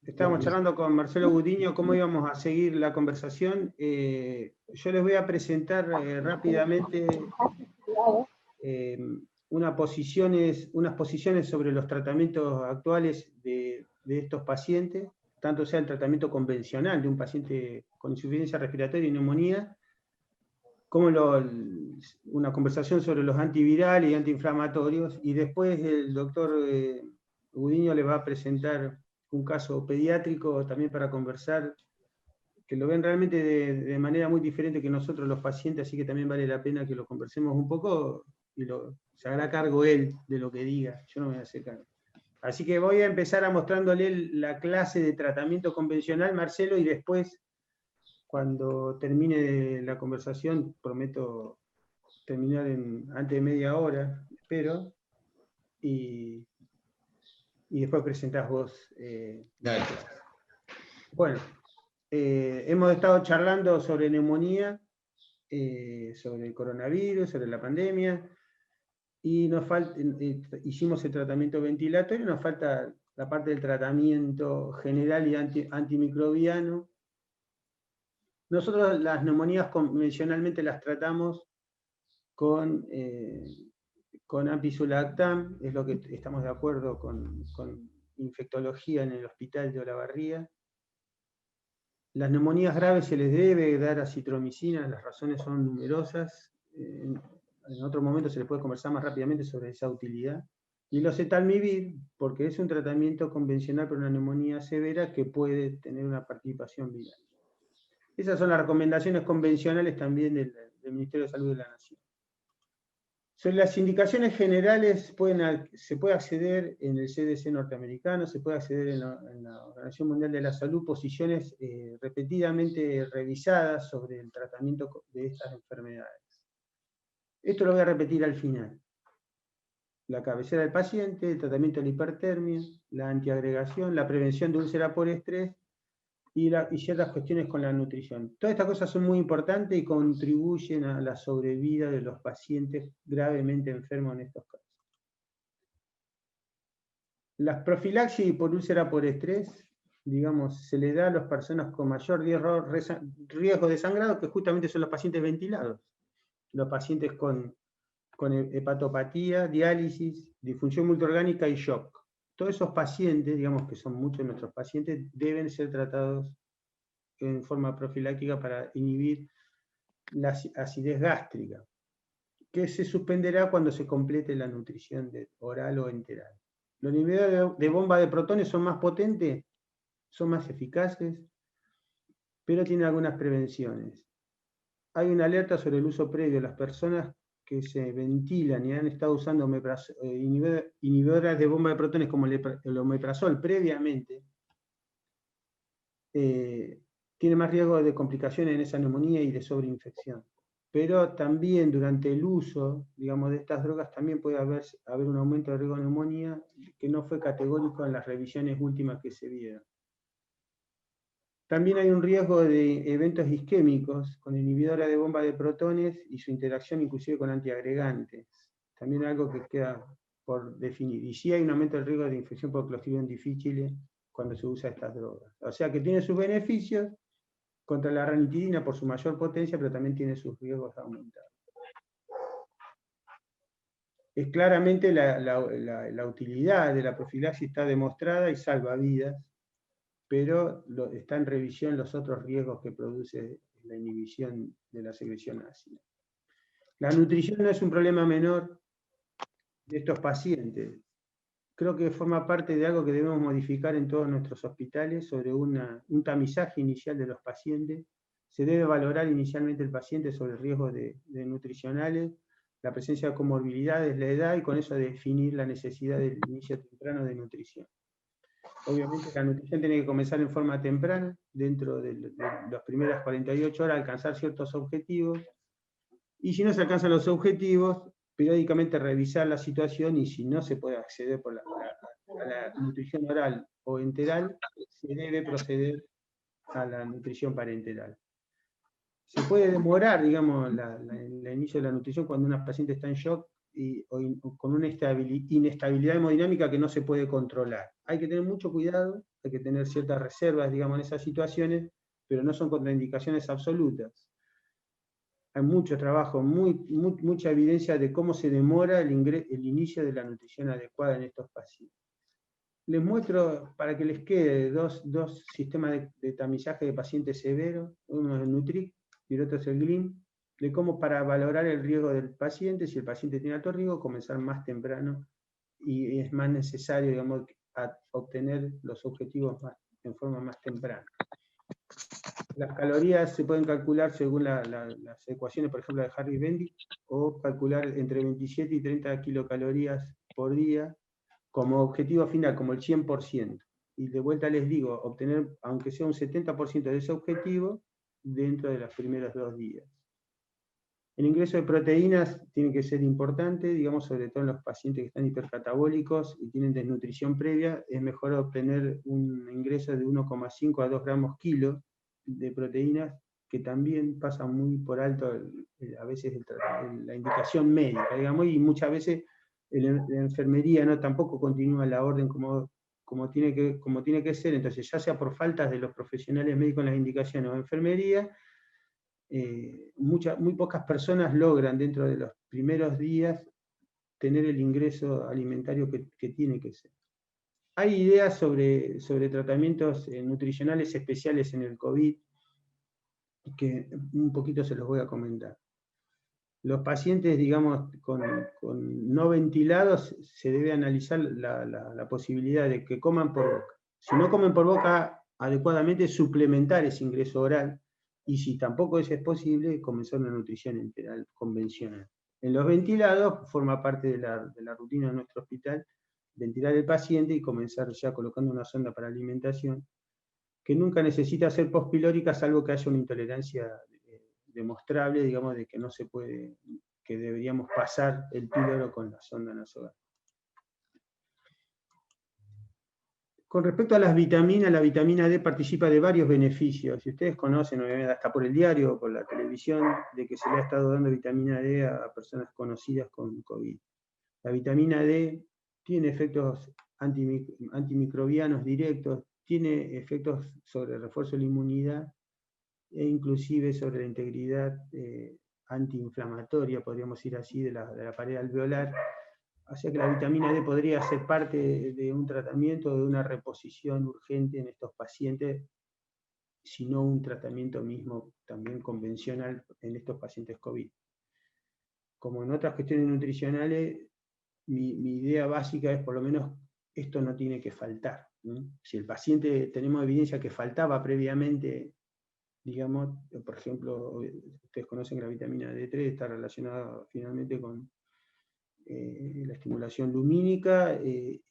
estábamos charlando con Marcelo Gudiño cómo íbamos a seguir la conversación. Yo les voy a presentar rápidamente unas posiciones sobre los tratamientos actuales de estos pacientes, tanto sea el tratamiento convencional de un paciente con insuficiencia respiratoria y neumonía, como una conversación sobre los antivirales y antiinflamatorios, y después el doctor Gudiño le va a presentar un caso pediátrico también para conversar, que lo ven realmente de manera muy diferente que nosotros los pacientes, así que también vale la pena que lo conversemos un poco, y se hará cargo él de lo que diga, yo no me voy a hacer cargo. Así que voy a empezar mostrándole la clase de tratamiento convencional, Marcelo, y después, cuando termine la conversación, prometo terminar antes de media hora, espero, y después presentás vos. Dale. Bueno, hemos estado charlando sobre neumonía, sobre el coronavirus, sobre la pandemia, y hicimos el tratamiento ventilatorio, nos falta la parte del tratamiento general y antimicrobiano. Nosotros las neumonías convencionalmente las tratamos con ampisulactam, es lo que estamos de acuerdo con infectología en el hospital de Olavarría. Las neumonías graves se les debe dar acitromicina, las razones son numerosas. En otro momento se les puede conversar más rápidamente sobre esa utilidad. Y los etalmivir, porque es un tratamiento convencional para una neumonía severa que puede tener una participación viral. Esas son las recomendaciones convencionales también del Ministerio de Salud de la Nación. Sobre las indicaciones generales se puede acceder en el CDC norteamericano, se puede acceder en la Organización Mundial de la Salud, posiciones repetidamente revisadas sobre el tratamiento de estas enfermedades. Esto lo voy a repetir al final. La cabecera del paciente, el tratamiento de la hipertermia, la antiagregación, la prevención de úlcera por estrés y ciertas cuestiones con la nutrición. Todas estas cosas son muy importantes y contribuyen a la sobrevida de los pacientes gravemente enfermos en estos casos. Las profilaxis por úlcera por estrés, digamos, se le da a las personas con mayor riesgo de sangrado, que justamente son los pacientes ventilados, los pacientes con hepatopatía, diálisis, disfunción multiorgánica y shock. Todos esos pacientes, digamos que son muchos de nuestros pacientes, deben ser tratados en forma profiláctica para inhibir la acidez gástrica, que se suspenderá cuando se complete la nutrición oral o enteral. Los inhibidores de bomba de protones son más potentes, son más eficaces, pero tienen algunas prevenciones. Hay una alerta sobre el uso previo. Las personas que se ventilan y han estado usando inhibidores de bomba de protones como el omeprazol previamente, tiene más riesgo de complicaciones en esa neumonía y de sobreinfección. Pero también durante el uso, digamos, de estas drogas también puede haber un aumento de riesgo de neumonía que no fue categórico en las revisiones últimas que se vieron. También hay un riesgo de eventos isquémicos con inhibidora de bomba de protones y su interacción inclusive con antiagregantes. También algo que queda por definir. Y sí hay un aumento del riesgo de infección por Clostridium difficile cuando se usa estas drogas. O sea que tiene sus beneficios contra la ranitidina por su mayor potencia, pero también tiene sus riesgos aumentados. Es claramente la utilidad de la profilaxis está demostrada y salva vidas, pero está en revisión los otros riesgos que produce la inhibición de la secreción ácida. La nutrición no es un problema menor de estos pacientes. Creo que forma parte de algo que debemos modificar en todos nuestros hospitales sobre un tamizaje inicial de los pacientes. Se debe valorar inicialmente el paciente sobre riesgos de nutricionales, la presencia de comorbilidades, la edad, y con eso definir la necesidad del inicio temprano de nutrición. Obviamente la nutrición tiene que comenzar en forma temprana, dentro de las primeras 48 horas, alcanzar ciertos objetivos, y si no se alcanzan los objetivos, periódicamente revisar la situación, y si no se puede acceder a la nutrición oral o enteral, se debe proceder a la nutrición parenteral. Se puede demorar, digamos, el inicio de la nutrición cuando una paciente está en shock, o con una inestabilidad hemodinámica que no se puede controlar. Hay que tener mucho cuidado, hay que tener ciertas reservas, digamos, en esas situaciones, pero no son contraindicaciones absolutas. Hay mucho trabajo, mucha evidencia de cómo se demora el inicio de la nutrición adecuada en estos pacientes. Les muestro, para que les quede, dos sistemas de tamizaje de pacientes severos, uno es el Nutric y el otro es el GLIM, de cómo para valorar el riesgo del paciente, si el paciente tiene alto riesgo, comenzar más temprano, y es más necesario, digamos, obtener los objetivos en forma más temprana. Las calorías se pueden calcular según las ecuaciones, por ejemplo, de Harris-Bendick, o calcular entre 27 y 30 kilocalorías por día como objetivo final, como el 100%. Y de vuelta les digo, obtener, aunque sea un 70% de ese objetivo, dentro de los primeros 2 días. El ingreso de proteínas tiene que ser importante, digamos, sobre todo en los pacientes que están hipercatabólicos y tienen desnutrición previa, es mejor obtener un ingreso de 1,5 a 2 gramos kilo de proteínas, que también pasa muy por alto a veces la indicación médica, digamos, y muchas veces la enfermería no tampoco continúa la orden como tiene que ser, entonces ya sea por faltas de los profesionales médicos en las indicaciones o enfermería, muy pocas personas logran dentro de los primeros días tener el ingreso alimentario que tiene que ser. Hay ideas sobre tratamientos nutricionales especiales en el COVID, que un poquito se los voy a comentar. Los pacientes, digamos, con no ventilados, se debe analizar la posibilidad de que coman por boca. Si no comen por boca adecuadamente, suplementar ese ingreso oral, y si tampoco eso es posible, comenzar una nutrición enteral convencional. En los ventilados, forma parte de la rutina de nuestro hospital, ventilar el paciente y comenzar ya colocando una sonda para alimentación, que nunca necesita ser pospilórica, salvo que haya una intolerancia demostrable, digamos, de que no se puede, que deberíamos pasar el píloro con la sonda nasogástrica. Con respecto a las vitaminas, la vitamina D participa de varios beneficios. Si ustedes conocen, obviamente, hasta por el diario o por la televisión, de que se le ha estado dando vitamina D a personas conocidas con COVID. La vitamina D tiene efectos antimicrobianos directos, tiene efectos sobre el refuerzo de la inmunidad e inclusive sobre la integridad antiinflamatoria, podríamos decir así, de la pared alveolar. O sea que la vitamina D podría ser parte de un tratamiento, de una reposición urgente en estos pacientes, si no un tratamiento mismo también convencional en estos pacientes COVID. Como en otras cuestiones nutricionales, mi idea básica es, por lo menos, esto no tiene que faltar, ¿no? Si el paciente, tenemos evidencia que faltaba previamente, digamos, por ejemplo, ustedes conocen que la vitamina D3 está relacionada finalmente con la estimulación lumínica y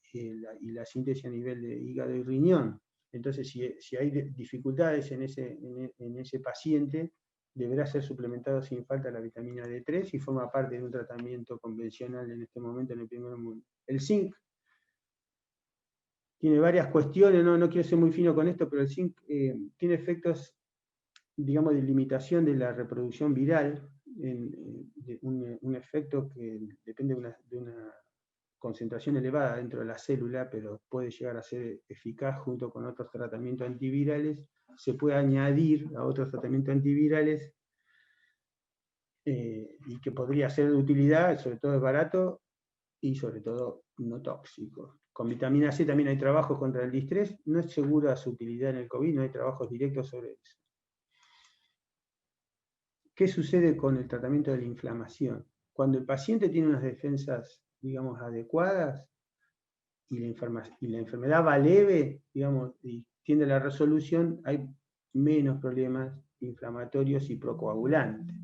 la síntesis a nivel de hígado y riñón. Entonces, si hay dificultades en ese paciente, deberá ser suplementado sin falta la vitamina D3 y forma parte de un tratamiento convencional en este momento en el primer mundo. El zinc tiene varias cuestiones, no quiero ser muy fino con esto, pero el zinc tiene efectos, digamos, de limitación de la reproducción viral, un efecto que depende de una concentración elevada dentro de la célula, pero puede llegar a ser eficaz junto con otros tratamientos antivirales. Se puede añadir a otros tratamientos antivirales y que podría ser de utilidad, sobre todo es barato y sobre todo no tóxico. Con vitamina C también hay trabajos contra el distrés, no es segura su utilidad en el COVID, no hay trabajos directos sobre eso. ¿Qué sucede con el tratamiento de la inflamación? Cuando el paciente tiene unas defensas, digamos, adecuadas y la enfermedad va leve, digamos, y tiende a la resolución, hay menos problemas inflamatorios y procoagulantes.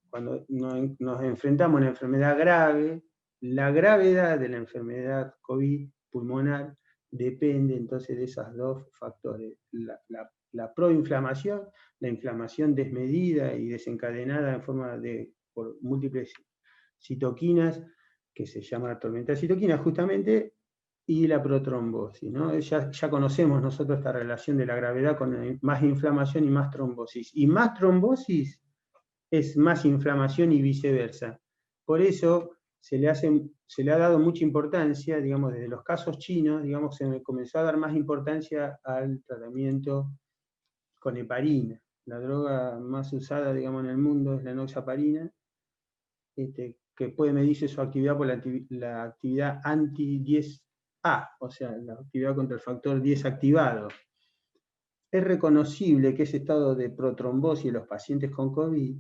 Cuando nos enfrentamos a una enfermedad grave, la gravedad de la enfermedad COVID pulmonar depende entonces de esos dos factores, la proinflamación, la inflamación desmedida y desencadenada en forma por múltiples citoquinas, que se llama tormenta de citoquinas justamente, y la protrombosis, ¿no? Ya conocemos nosotros esta relación de la gravedad con más inflamación y más trombosis. Y más trombosis es más inflamación y viceversa. Por eso se le ha dado mucha importancia, digamos, desde los casos chinos, digamos, se comenzó a dar más importancia al tratamiento con heparina. La droga más usada, digamos, en el mundo es la enoxaparina, que puede medirse su actividad por la actividad anti-10A, o sea, la actividad contra el factor 10 activado. Es reconocible que ese estado de protrombosis en los pacientes con COVID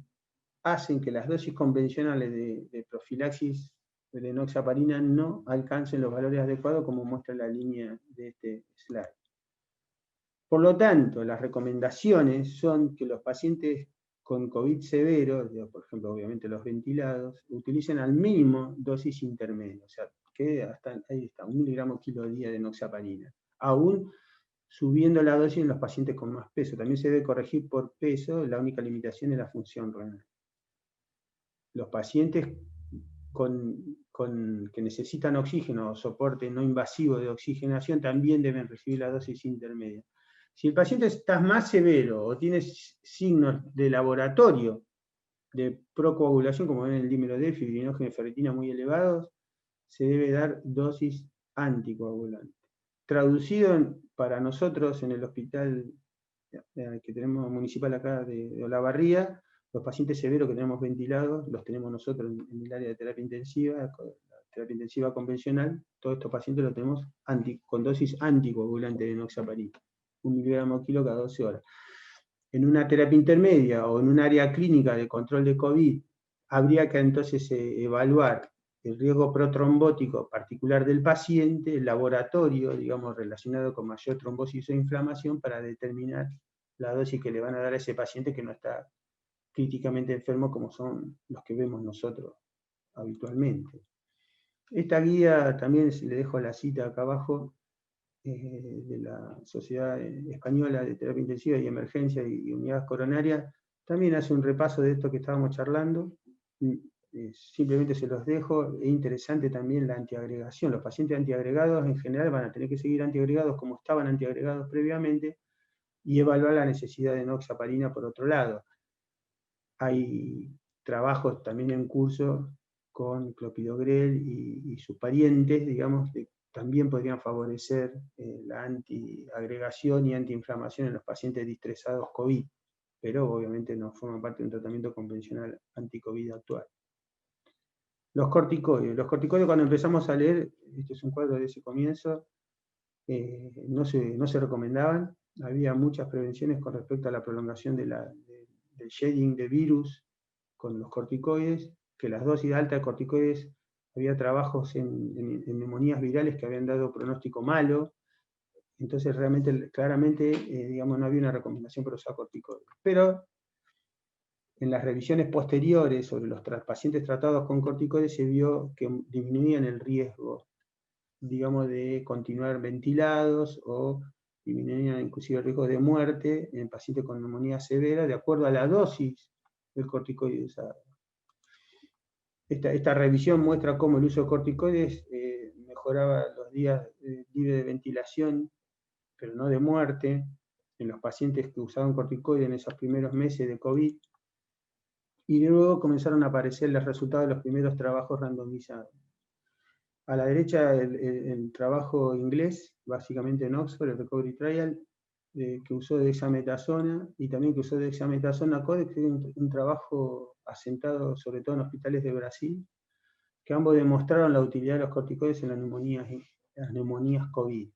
hacen que las dosis convencionales de profilaxis de enoxaparina no alcancen los valores adecuados, como muestra la línea de este slide. Por lo tanto, las recomendaciones son que los pacientes con COVID severo, por ejemplo, obviamente los ventilados, utilicen al mínimo dosis intermedia, o sea, que hasta ahí está, 1 miligramo kilo día de enoxaparina, aún subiendo la dosis en los pacientes con más peso. También se debe corregir por peso, la única limitación es la función renal. Los pacientes que necesitan oxígeno o soporte no invasivo de oxigenación también deben recibir la dosis intermedia. Si el paciente está más severo o tiene signos de laboratorio de procoagulación, como ven el dímero D, fibrinógeno y ferritina muy elevados, se debe dar dosis anticoagulante. Traducido para nosotros en el hospital que tenemos municipal acá de Olavarría, los pacientes severos que tenemos ventilados, los tenemos nosotros en el área de terapia intensiva convencional, todos estos pacientes los tenemos con dosis anticoagulante de enoxaparina, 1 miligramo kilo cada 12 horas. En una terapia intermedia o en un área clínica de control de COVID, habría que entonces evaluar el riesgo protrombótico particular del paciente, el laboratorio, digamos, relacionado con mayor trombosis o inflamación, para determinar la dosis que le van a dar a ese paciente que no está críticamente enfermo, como son los que vemos nosotros habitualmente. Esta guía, también le dejo la cita acá abajo, de la Sociedad Española de Terapia Intensiva y Emergencia y Unidades Coronarias, también hace un repaso de esto que estábamos charlando. Simplemente se los dejo. Es interesante también la antiagregación. Los pacientes antiagregados en general van a tener que seguir antiagregados como estaban antiagregados previamente y evaluar la necesidad de enoxaparina por otro lado. Hay trabajos también en curso con clopidogrel y sus parientes, digamos, que también podrían favorecer la antiagregación y antiinflamación en los pacientes distresados COVID, pero obviamente no forman parte de un tratamiento convencional anti-COVID actual. Los corticoides. Los corticoides, cuando empezamos a leer, este es un cuadro de ese comienzo, no se recomendaban. Había muchas prevenciones con respecto a la prolongación del shedding de virus con los corticoides, que las dosis altas de corticoides, había trabajos en neumonías virales que habían dado pronóstico malo. Entonces realmente, claramente, digamos, no había una recomendación para usar corticoides. Pero en las revisiones posteriores sobre los pacientes tratados con corticoides se vio que disminuían el riesgo, digamos, de continuar ventilados o disminuían inclusive el riesgo de muerte en pacientes con neumonía severa de acuerdo a la dosis del corticoide usado. Esta revisión muestra cómo el uso de corticoides mejoraba los días libres de ventilación, pero no de muerte, en los pacientes que usaban corticoides en esos primeros meses de COVID. Y luego comenzaron a aparecer los resultados de los primeros trabajos randomizados. A la derecha el trabajo inglés, básicamente en Oxford, el Recovery Trial, que usó dexametasona y también que usó dexametasona codex, que es un trabajo asentado sobre todo en hospitales de Brasil, que ambos demostraron la utilidad de los corticoides en las neumonías COVID.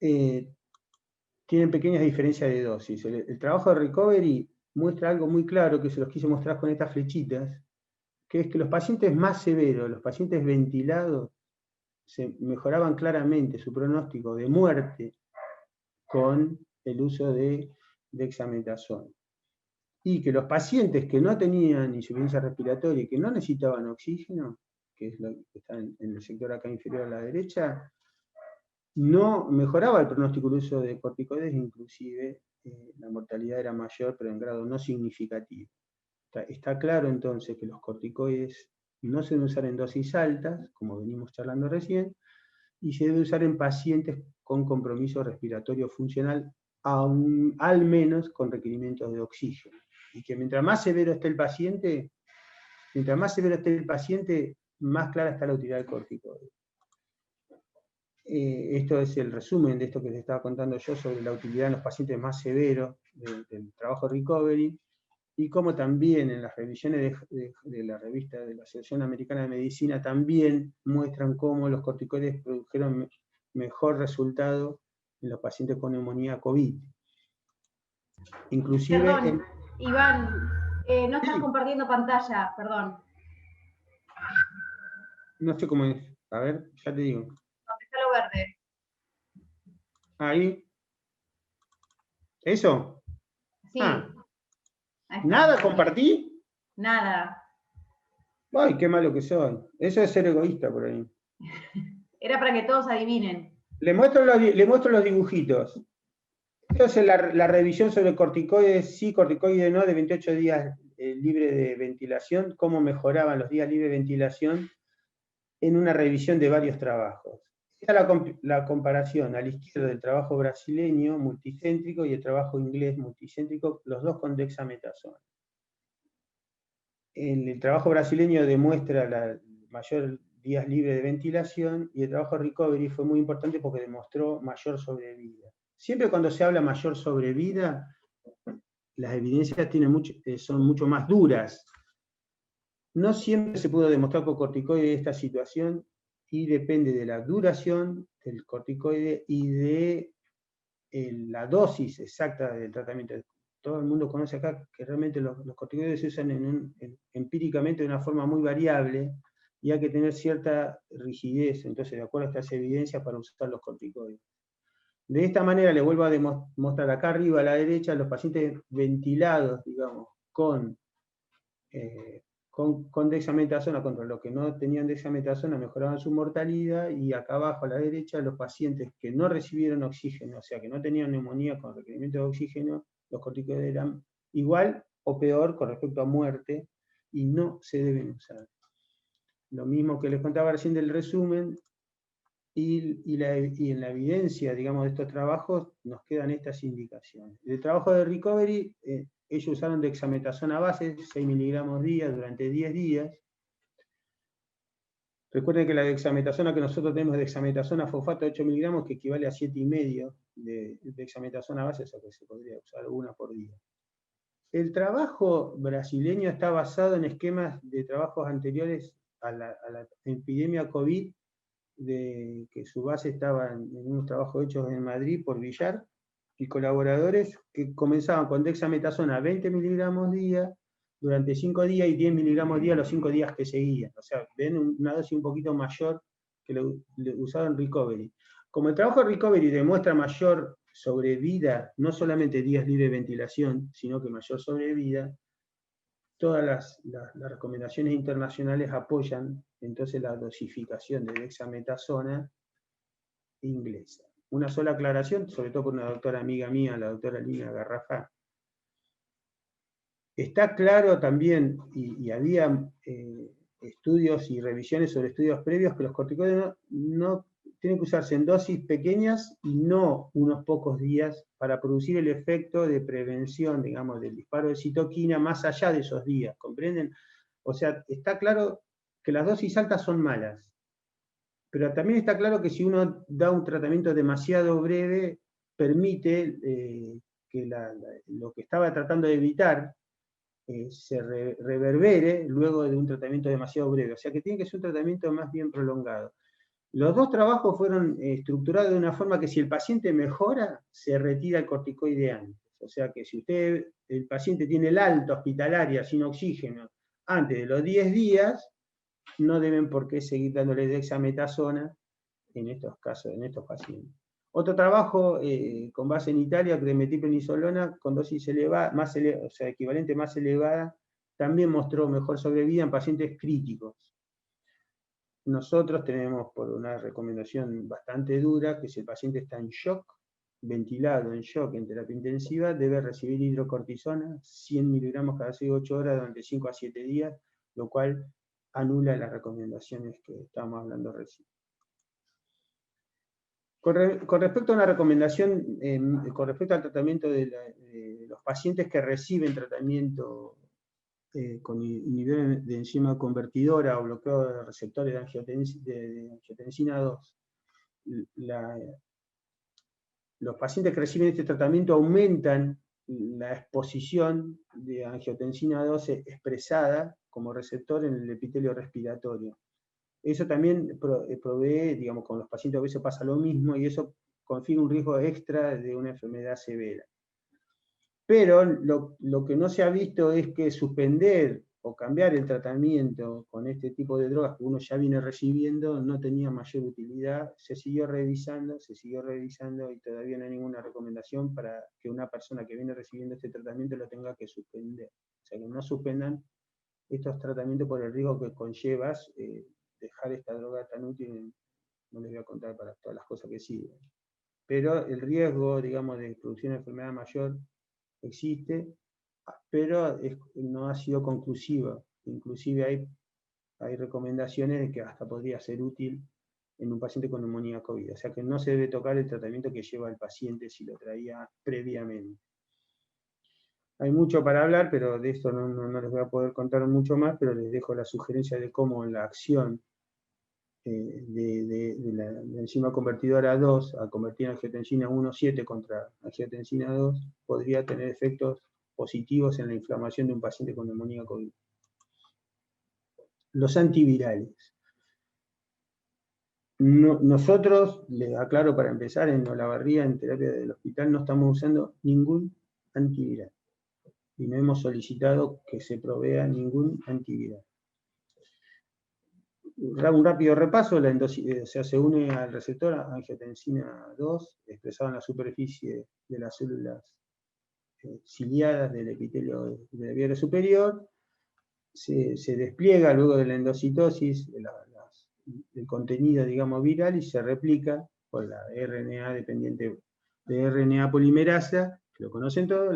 Tienen pequeñas diferencias de dosis. El trabajo de Recovery muestra algo muy claro, que se los quise mostrar con estas flechitas, que es que los pacientes más severos, los pacientes ventilados, se mejoraban claramente su pronóstico de muerte con el uso de dexametasona. Y que los pacientes que no tenían insuficiencia respiratoria y que no necesitaban oxígeno, que es lo que está en el sector acá inferior a la derecha, no mejoraba el pronóstico del uso de corticoides, inclusive la mortalidad era mayor, pero en grado no significativo. Está claro entonces que los corticoides no se deben usar en dosis altas, como venimos charlando recién, y se debe usar en pacientes con compromiso respiratorio funcional, al menos con requerimientos de oxígeno. Y que mientras más severo esté el paciente, Mientras más severo esté el paciente, más clara está la utilidad del corticoide. Esto es el resumen de esto que les estaba contando yo sobre la utilidad en los pacientes más severos del trabajo recovery, y como también en las revisiones de la revista de la Asociación Americana de Medicina también muestran cómo los corticoides produjeron mejor resultado en los pacientes con neumonía COVID. Inclusive... Perdón, Iván, no estás compartiendo pantalla, perdón. No sé cómo es. A ver, ya te digo. ¿Dónde está lo verde? Ahí. ¿Eso? Sí. ¿Nada compartí? Nada. Ay, qué malo que soy. Eso es ser egoísta por ahí. Era para que todos adivinen. Le muestro los dibujitos. Esto es la revisión sobre corticoides, sí, corticoides no, de 28 días libre de ventilación, cómo mejoraban los días libres de ventilación en una revisión de varios trabajos. Esta es la comparación a la izquierda del trabajo brasileño multicéntrico y el trabajo inglés multicéntrico, los dos con dexametasona. El trabajo brasileño demuestra la mayor días libres de ventilación, y el trabajo recovery fue muy importante porque demostró mayor sobrevida. Siempre cuando se habla mayor sobrevida, las evidencias son mucho más duras. No siempre se pudo demostrar con corticoide esta situación, y depende de la duración del corticoide y de la dosis exacta del tratamiento. Todo el mundo conoce acá que realmente los corticoides se usan empíricamente de una forma muy variable, y hay que tener cierta rigidez, entonces, de acuerdo a estas evidencias, para usar los corticoides. De esta manera, les vuelvo a demostrar acá arriba a la derecha los pacientes ventilados, digamos, con dexametasona, contra los que no tenían dexametasona mejoraban su mortalidad, y acá abajo a la derecha los pacientes que no recibieron oxígeno, o sea, que no tenían neumonía con requerimiento de oxígeno, los corticoides eran igual o peor con respecto a muerte, y no se deben usar. Lo mismo que les contaba recién del resumen, y en la evidencia, digamos, de estos trabajos nos quedan estas indicaciones. El trabajo de recovery, ellos usaron dexametasona base, 6 miligramos día durante 10 días. Recuerden que la dexametasona que nosotros tenemos, dexametasona fosfato de 8 miligramos, que equivale a 7,5 de dexametasona base, o sea que se podría usar una por día. El trabajo brasileño está basado en esquemas de trabajos anteriores a la epidemia COVID, que su base estaba en unos trabajos hechos en Madrid por Villar y colaboradores, que comenzaban con dexametasona 20 miligramos día durante 5 días y 10 miligramos día los 5 días que seguían. O sea, ven una dosis un poquito mayor que lo usado en recovery. Como el trabajo de recovery demuestra mayor sobrevida, no solamente días libres de ventilación, sino que mayor sobrevida, todas las recomendaciones internacionales apoyan entonces la dosificación de dexametasona inglesa. Una sola aclaración, sobre todo por una doctora amiga mía, la doctora Lina Garrafa. Está claro también, y había estudios y revisiones sobre estudios previos, que los corticoides no tienen que usarse en dosis pequeñas y no unos pocos días para producir el efecto de prevención, digamos, del disparo de citoquina más allá de esos días, ¿comprenden? O sea, está claro que las dosis altas son malas, pero también está claro que si uno da un tratamiento demasiado breve, permite que lo que estaba tratando de evitar se reverbere luego de un tratamiento demasiado breve. O sea que tiene que ser un tratamiento más bien prolongado. Los dos trabajos fueron estructurados de una forma que si el paciente mejora, se retira el corticoide antes. O sea que si el paciente tiene el alta hospitalaria sin oxígeno antes de los 10 días, no deben por qué seguir dándole dexametasona en estos casos, en estos pacientes. Otro trabajo con base en Italia, de metilprednisolona, con dosis elevada, o sea, equivalente más elevada, también mostró mejor sobrevida en pacientes críticos. Nosotros tenemos por una recomendación bastante dura que si el paciente está en shock, ventilado en shock en terapia intensiva, debe recibir hidrocortisona, 100 miligramos cada 6 a 8 horas durante 5 a 7 días, lo cual anula las recomendaciones que estábamos hablando recién. Con respecto a una recomendación, con respecto al tratamiento de los pacientes que reciben tratamiento con inhibidores de enzima convertidora o bloqueo de receptores de angiotensina 2, los pacientes que reciben este tratamiento aumentan la exposición de angiotensina 2 expresada como receptor en el epitelio respiratorio. Eso también provee, digamos, con los pacientes obesos pasa lo mismo, y eso confiere un riesgo extra de una enfermedad severa. Pero lo que no se ha visto es que suspender o cambiar el tratamiento con este tipo de drogas que uno ya viene recibiendo no tenía mayor utilidad. Se siguió revisando y todavía no hay ninguna recomendación para que una persona que viene recibiendo este tratamiento lo tenga que suspender. O sea, que no suspendan estos tratamientos por el riesgo que conlleva dejar esta droga tan útil. No les voy a contar para todas las cosas que siguen. Pero el riesgo, digamos, de producir una enfermedad mayor existe, pero no ha sido conclusiva. Inclusive hay recomendaciones de que hasta podría ser útil en un paciente con neumonía COVID. O sea que no se debe tocar el tratamiento que lleva el paciente si lo traía previamente. Hay mucho para hablar, pero de esto no les voy a poder contar mucho más, pero les dejo la sugerencia de cómo la acción de la enzima convertidora 2 a convertir angiotensina 1,7 contra angiotensina 2 podría tener efectos positivos en la inflamación de un paciente con neumonía COVID. Los antivirales. Nosotros, les aclaro para empezar, en Olavarría, en terapia del hospital, no estamos usando ningún antiviral. Y no hemos solicitado que se provea ningún antiviral. Un rápido repaso, se une al receptor angiotensina 2, expresado en la superficie de las células ciliadas del epitelio de la vía superior, se despliega luego de la endocitosis el contenido, digamos, viral, y se replica por la RNA dependiente de RNA polimerasa, que lo conocen todos,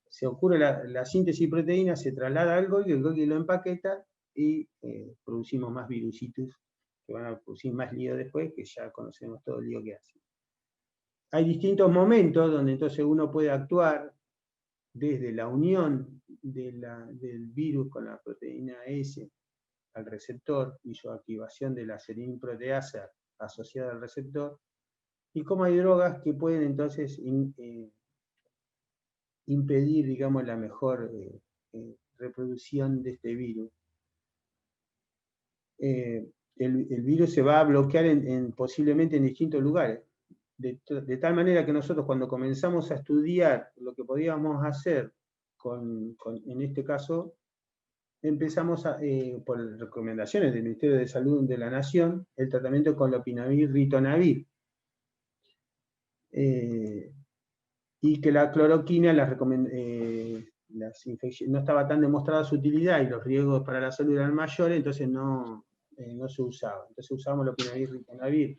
se ocurre la síntesis de proteína, se traslada al Golgi, el Golgi lo empaqueta, y producimos más virusitos que van a producir más lío después, que ya conocemos todo el lío que hace. Hay distintos momentos donde entonces uno puede actuar desde la unión del virus con la proteína S al receptor y su activación de la serinproteasa asociada al receptor, y cómo hay drogas que pueden entonces impedir, digamos, la mejor reproducción de este virus. El virus se va a bloquear posiblemente en distintos lugares, de tal manera que nosotros, cuando comenzamos a estudiar lo que podíamos hacer en este caso, empezamos por recomendaciones del Ministerio de Salud de la Nación, el tratamiento con lopinavir, ritonavir, y que la cloroquina no estaba tan demostrada su utilidad y los riesgos para la salud eran mayores, entonces no se usaba. Entonces usábamos lopinavir, ritonavir,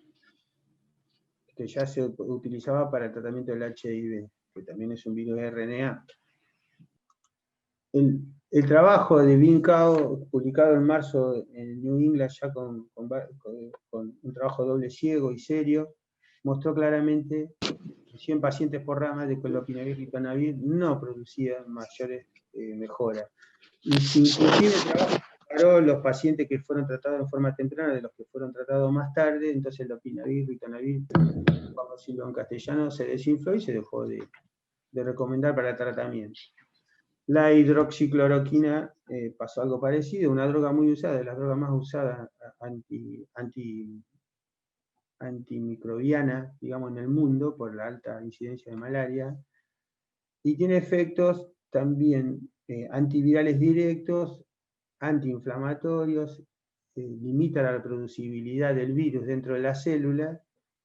que ya se utilizaba para el tratamiento del HIV, que también es un virus de RNA. El trabajo de Bincao, publicado en marzo en New England, ya con un trabajo doble ciego y serio, mostró claramente que 100 pacientes por rama de lopinavir y ritonavir no producían mayores mejoras. Inclusive el trabajo comparó los pacientes que fueron tratados en forma temprana de los que fueron tratados más tarde, entonces el lopinavir, ritonavir, vamos a decirlo en castellano, se desinfló y se dejó de recomendar para el tratamiento. La hidroxicloroquina pasó algo parecido, una droga muy usada, de las drogas más usadas antimicrobiana, digamos, en el mundo, por la alta incidencia de malaria, y tiene efectos también antivirales directos, antiinflamatorios, limita la reproducibilidad del virus dentro de la célula,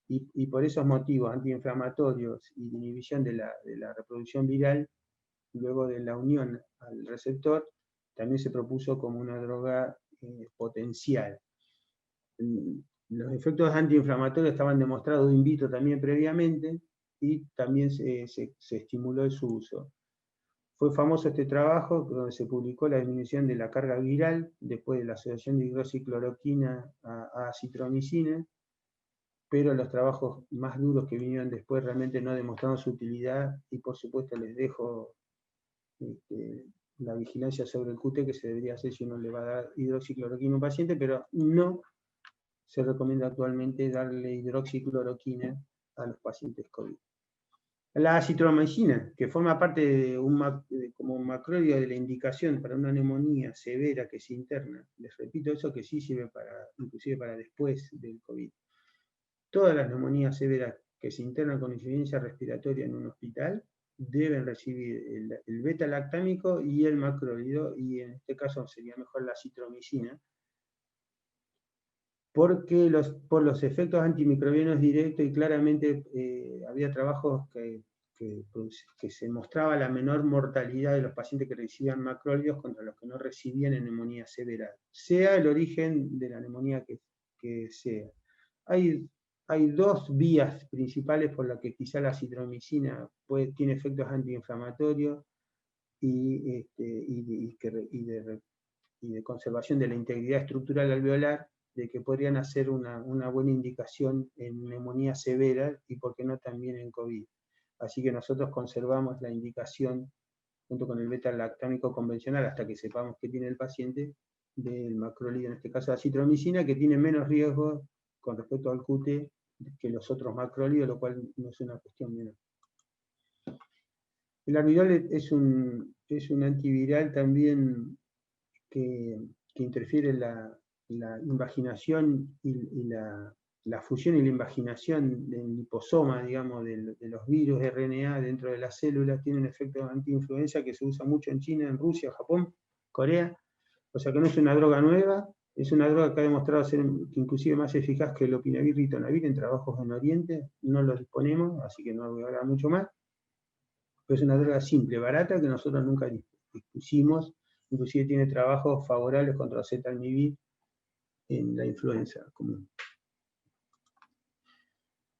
y por esos motivos antiinflamatorios y de inhibición de la reproducción viral, luego de la unión al receptor, también se propuso como una droga potencial. Los efectos antiinflamatorios estaban demostrados in vitro también previamente, y también se estimuló su uso. Fue famoso este trabajo donde se publicó la disminución de la carga viral después de la asociación de hidroxicloroquina a acitromicina, pero los trabajos más duros que vinieron después realmente no demostraron su utilidad, y por supuesto les dejo la vigilancia sobre el QT que se debería hacer si uno le va a dar hidroxicloroquina a un paciente, pero no se recomienda actualmente darle hidroxicloroquina a los pacientes COVID. La acitromicina, que forma parte de como un macrólido de la indicación para una neumonía severa que se interna, les repito eso, que sí sirve inclusive para después del COVID. Todas las neumonías severas que se internan con insuficiencia respiratoria en un hospital deben recibir el beta-lactámico y el macrólido, y en este caso sería mejor la acitromicina, porque por los efectos antimicrobianos directos, y claramente había trabajos que se mostraba la menor mortalidad de los pacientes que recibían macrólidos contra los que no recibían en neumonía severa, sea el origen de la neumonía que sea. Hay dos vías principales por las que quizá la acitromicina tiene efectos antiinflamatorios y de conservación de la integridad estructural alveolar, de que podrían hacer una buena indicación en neumonía severa y por qué no también en COVID. Así que nosotros conservamos la indicación, junto con el beta-lactámico convencional, hasta que sepamos qué tiene el paciente, del macrólido, en este caso la acitromicina, que tiene menos riesgo con respecto al QT que los otros macrólidos, lo cual no es una cuestión menor. El arbidol es un antiviral también que interfiere en la invaginación y la fusión y la invaginación del liposoma, digamos, de los virus de RNA dentro de las células. Tiene un efecto antiinfluenza que se usa mucho en China, en Rusia, Japón, Corea. O sea que no es una droga nueva, es una droga que ha demostrado ser inclusive más eficaz que el lopinavir y ritonavir en trabajos en Oriente. No los disponemos, así que no voy a hablar mucho más. Pero es una droga simple, barata, que nosotros nunca dispusimos. Inclusive tiene trabajos favorables contra acetalmivir en la influenza común.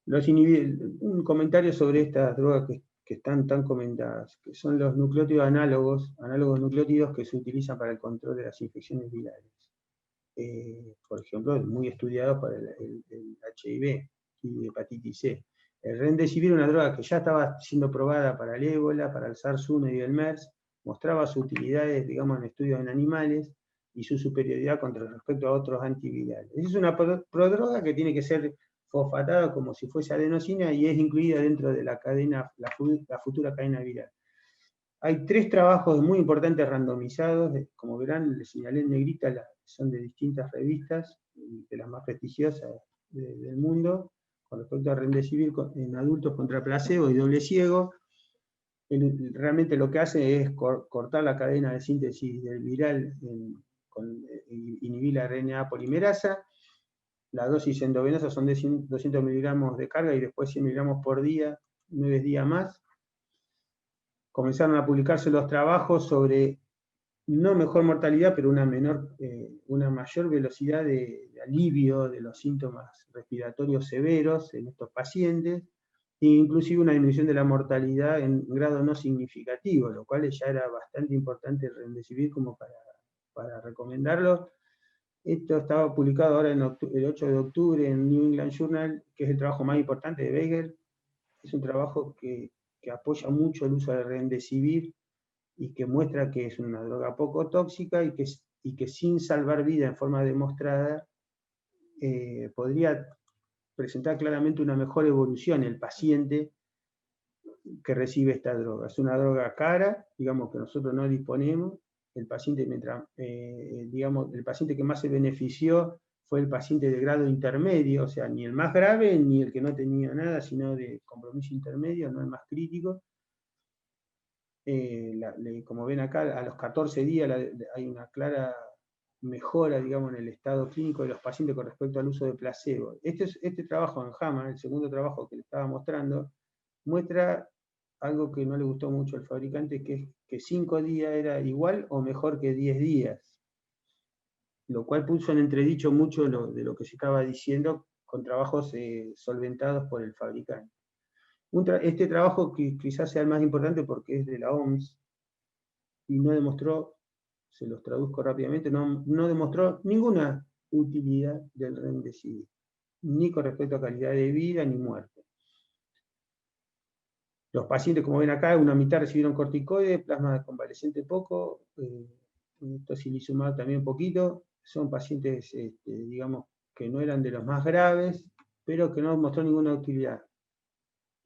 Un comentario sobre estas drogas que están tan comentadas, que son los nucleótidos análogos nucleótidos que se utilizan para el control de las infecciones virales. Por ejemplo, muy estudiados para el HIV y hepatitis C. El remdesivir, una droga que ya estaba siendo probada para el ébola, para el SARS-1 y el MERS, mostraba sus utilidades, digamos, en estudios en animales y su superioridad contra respecto a otros antivirales. Es una prodroga que tiene que ser fosfatada como si fuese adenosina y es incluida dentro de la cadena, la futura cadena viral. Hay 3 trabajos muy importantes randomizados, como verán, les señalé en negrita, son de distintas revistas, de las más prestigiosas del mundo, con respecto a remdesivir en adultos contra placebo y doble ciego. Realmente lo que hace es cortar la cadena de síntesis del viral, inhibir la RNA polimerasa. La dosis endovenosa son de 200 miligramos de carga y después 100 miligramos por día, 9 días más. Comenzaron a publicarse los trabajos sobre no mejor mortalidad, pero una mayor velocidad de alivio de los síntomas respiratorios severos en estos pacientes, e inclusive una disminución de la mortalidad en grado no significativo, lo cual ya era bastante importante el remdesivir como para recomendarlo. Esto estaba publicado ahora el 8 de octubre en New England Journal, que es el trabajo más importante de Weigel. Es un trabajo que apoya mucho el uso de remdesivir y que muestra que es una droga poco tóxica y que sin salvar vida en forma demostrada podría presentar claramente una mejor evolución en el paciente que recibe esta droga. Es una droga cara, digamos, que nosotros no disponemos. El paciente, el paciente que más se benefició fue el paciente de grado intermedio, o sea, ni el más grave ni el que no tenía nada, sino de compromiso intermedio, no el más crítico. Como ven acá, a los 14 días hay una clara mejora, digamos, en el estado clínico de los pacientes con respecto al uso de placebo. Este trabajo en JAMA, el segundo trabajo que le estaba mostrando, muestra algo que no le gustó mucho al fabricante, que es que 5 días era igual o mejor que 10 días, lo cual puso en entredicho mucho de lo que se estaba diciendo con trabajos solventados por el fabricante. Este trabajo que quizás sea el más importante porque es de la OMS y no demostró, se los traduzco rápidamente, no demostró ninguna utilidad del remdesivir, ni con respecto a calidad de vida ni muerte. Los pacientes, como ven acá, una mitad recibieron corticoides, plasma convaleciente poco, tocilizumab también poquito. Son pacientes, digamos, que no eran de los más graves, pero que no mostró ninguna utilidad.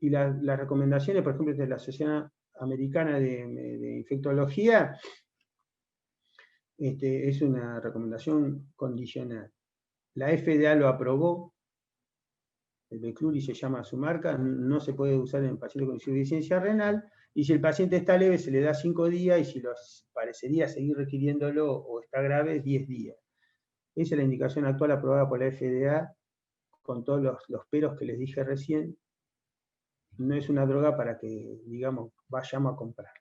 Y las recomendaciones, por ejemplo, de la Sociedad Americana de Infectología, es una recomendación condicional. La FDA lo aprobó, el Veklury se llama su marca, no se puede usar en pacientes con insuficiencia renal, y si el paciente está leve se le da 5 días, y si parecería seguir requiriéndolo o está grave, 10 días. Esa es la indicación actual aprobada por la FDA, con todos los peros que les dije recién. No es una droga para que, digamos, vayamos a comprar,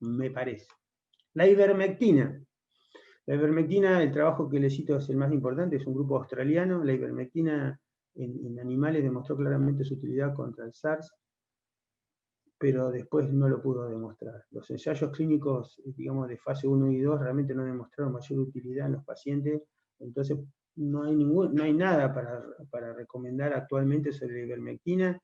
me parece. La ivermectina. La ivermectina, el trabajo que les cito es el más importante, es un grupo australiano. La ivermectina en animales demostró claramente su utilidad contra el SARS, pero después no lo pudo demostrar. Los ensayos clínicos, digamos, de fase 1 y 2 realmente no demostraron mayor utilidad en los pacientes, entonces no hay nada para recomendar actualmente sobre la ivermectina.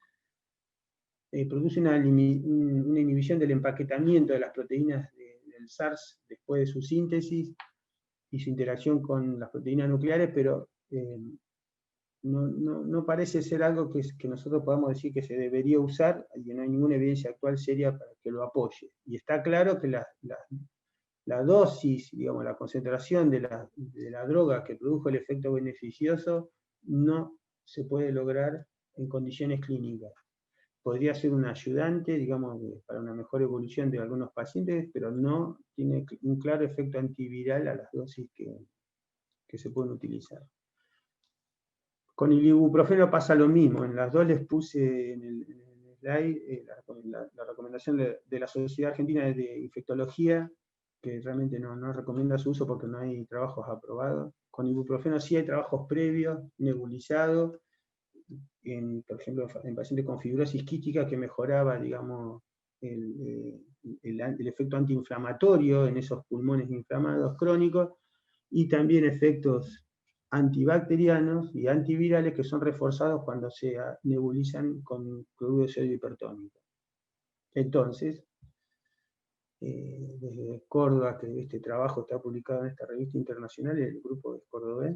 Produce una inhibición del empaquetamiento de las proteínas del SARS después de su síntesis y su interacción con las proteínas nucleares, pero no parece ser algo que nosotros podamos decir que se debería usar, y no hay ninguna evidencia actual seria para que lo apoye. Y está claro que la dosis, digamos, la concentración de la droga que produjo el efecto beneficioso no se puede lograr en condiciones clínicas. Podría ser un ayudante, digamos, para una mejor evolución de algunos pacientes, pero no tiene un claro efecto antiviral a las dosis que se pueden utilizar. Con el ibuprofeno pasa lo mismo. En las dos les puse en el slide la recomendación de la Sociedad Argentina de Infectología, que realmente no recomienda su uso porque no hay trabajos aprobados. Con ibuprofeno sí hay trabajos previos, nebulizados, por ejemplo, en pacientes con fibrosis quística, que mejoraba, digamos, el efecto antiinflamatorio en esos pulmones inflamados crónicos, y también efectos antibacterianos y antivirales que son reforzados cuando se nebulizan con cloruro de sodio hipertónico. Entonces, desde Córdoba, que este trabajo está publicado en esta revista internacional, el grupo de Córdoba,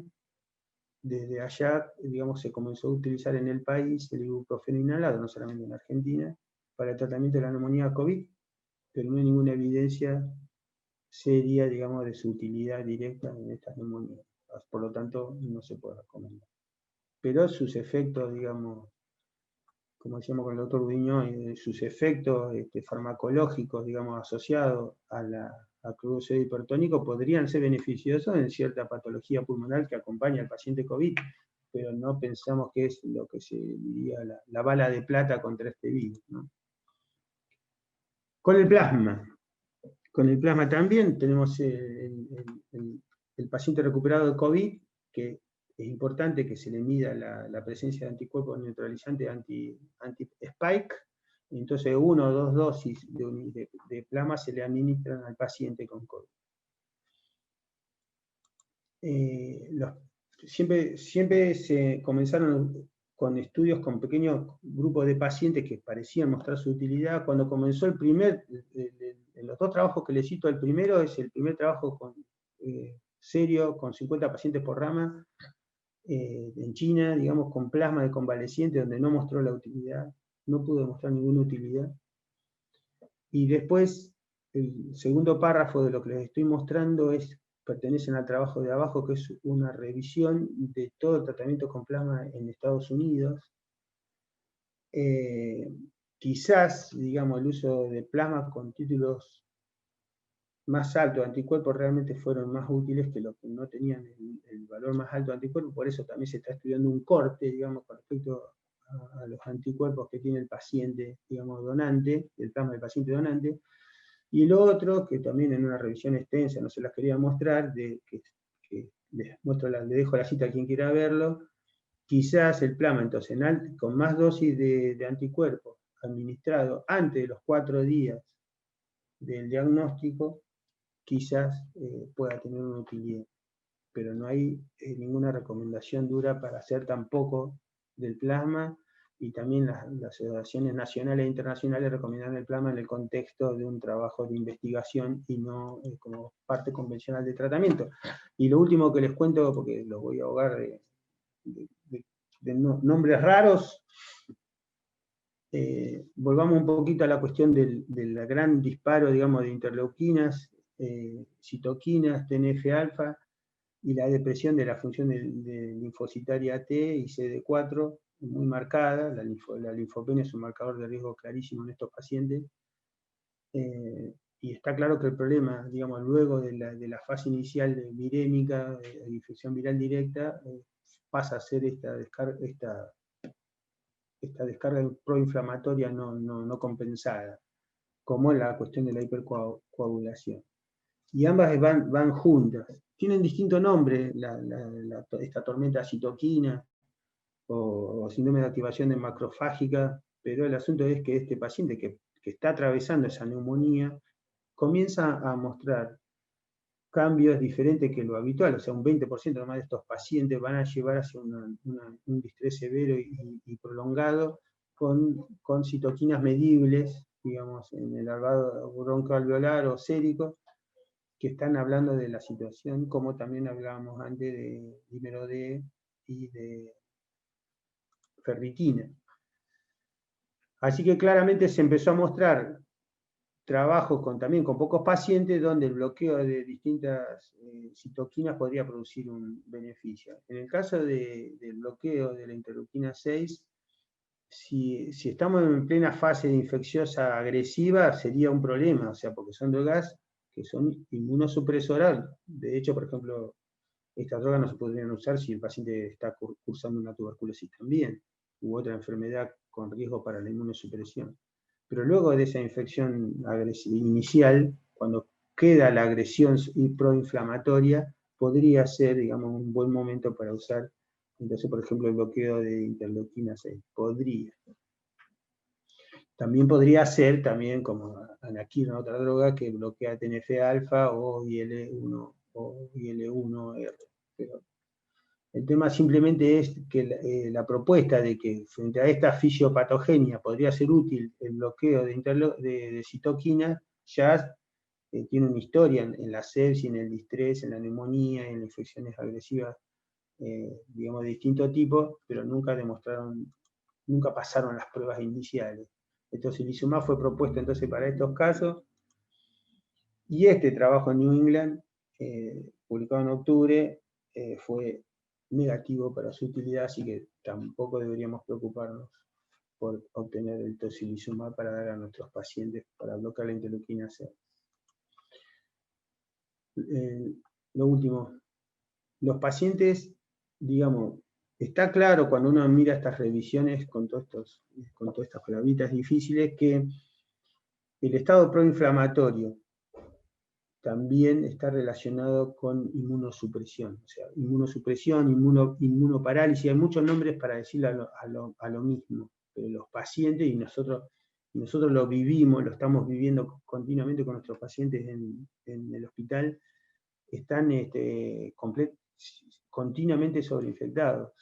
desde allá, digamos, se comenzó a utilizar en el país el ibuprofeno inhalado, no solamente en Argentina, para el tratamiento de la neumonía COVID, pero no hay ninguna evidencia seria, digamos, de su utilidad directa en estas neumonías. Por lo tanto, no se puede recomendar. Pero sus efectos, digamos, como decíamos con el doctor Udiño, sus efectos farmacológicos, digamos, asociados a cloruro de sodio hipertónico podrían ser beneficiosos en cierta patología pulmonar que acompaña al paciente COVID, pero no pensamos que es lo que se diría la bala de plata contra este virus, ¿no? Con el plasma. Con el plasma también tenemos el paciente recuperado de COVID, que es importante que se le mida la presencia de anticuerpos neutralizantes anti-spike. Entonces 1 o 2 dosis de plasma se le administran al paciente con COVID. Siempre se comenzaron con estudios con pequeños grupos de pacientes que parecían mostrar su utilidad. Cuando comenzó en los dos trabajos que les cito, el primero es el primer trabajo serio, con 50 pacientes por rama, en China, digamos, con plasma de convaleciente, donde no mostró la utilidad, no pudo demostrar ninguna utilidad. Y después, el segundo párrafo de lo que les estoy mostrando pertenecen al trabajo de abajo, que es una revisión de todo el tratamiento con plasma en Estados Unidos. Quizás, digamos, el uso de plasma con títulos más altos de anticuerpos realmente fueron más útiles que los que no tenían el valor más alto de anticuerpos, por eso también se está estudiando un corte, digamos, con respecto a los anticuerpos que tiene el paciente, digamos, donante, el plasma del paciente donante. Y lo otro, que también en una revisión extensa, no se las quería mostrar, que les dejo la cita a quien quiera verlo, quizás el plasma, entonces, con más dosis de anticuerpos administrado antes de los 4 días del diagnóstico, quizás pueda tener una utilidad. Pero no hay ninguna recomendación dura para hacer tampoco del plasma, y también las asociaciones nacionales e internacionales recomendaron el plasma en el contexto de un trabajo de investigación y no como parte convencional de tratamiento. Y lo último que les cuento, porque los voy a ahogar de nombres raros, volvamos un poquito a la cuestión del gran disparo, digamos, de interleuquinas, citoquinas, TNF-alfa, y la depresión de la función de linfocitaria T y CD4, muy marcada. La linfopenia es un marcador de riesgo clarísimo en estos pacientes. Y está claro que el problema, digamos, luego de la fase inicial virémica, de infección viral directa, pasa a ser esta descarga proinflamatoria no compensada, como la cuestión de la hipercoagulación. Y ambas van juntas. Tienen distinto nombre, esta tormenta citoquina o síndrome de activación de macrofágica, pero el asunto es que este paciente que está atravesando esa neumonía comienza a mostrar cambios diferentes que lo habitual, o sea, un 20% nomás de estos pacientes van a llevar hacia un distrés severo y prolongado con citoquinas medibles, digamos, en el albado broncoalveolar o sérico, que están hablando de la situación, como también hablábamos antes de dímero D y de ferritina. Así que claramente se empezó a mostrar trabajos también con pocos pacientes donde el bloqueo de distintas citoquinas podría producir un beneficio. En el caso del bloqueo de la interleuquina 6, si estamos en plena fase de infecciosa agresiva, sería un problema, o sea, porque son drogas que son inmunosupresoras. De hecho, por ejemplo, estas drogas no se podrían usar si el paciente está cursando una tuberculosis también, u otra enfermedad con riesgo para la inmunosupresión. Pero luego de esa infección inicial, cuando queda la agresión proinflamatoria, podría ser, digamos, un buen momento para usar, entonces, por ejemplo, el bloqueo de interleuquina 6. Podría. También podría ser, como anaquina, otra droga que bloquea TNF-alfa o IL-1 o IL-1R. Pero el tema simplemente es que la propuesta de que frente a esta fisiopatogenia podría ser útil el bloqueo de citoquinas ya tiene una historia en la sepsis, en el distrés, en la neumonía, en las infecciones agresivas, digamos, de distinto tipo, pero nunca pasaron las pruebas iniciales. Entonces el tocilizumab fue propuesto entonces para estos casos, y este trabajo en New England, publicado en octubre, fue negativo para su utilidad, así que tampoco deberíamos preocuparnos por obtener el tocilizumab para dar a nuestros pacientes para bloquear la interleuquina 6. Lo último, los pacientes, digamos, está claro cuando uno mira estas revisiones con todas estas palabritas difíciles que el estado proinflamatorio también está relacionado con inmunosupresión, o sea, inmunosupresión, inmunoparálisis, hay muchos nombres para decirle a lo mismo, pero los pacientes, y nosotros lo vivimos, lo estamos viviendo continuamente con nuestros pacientes en el hospital, están continuamente sobreinfectados.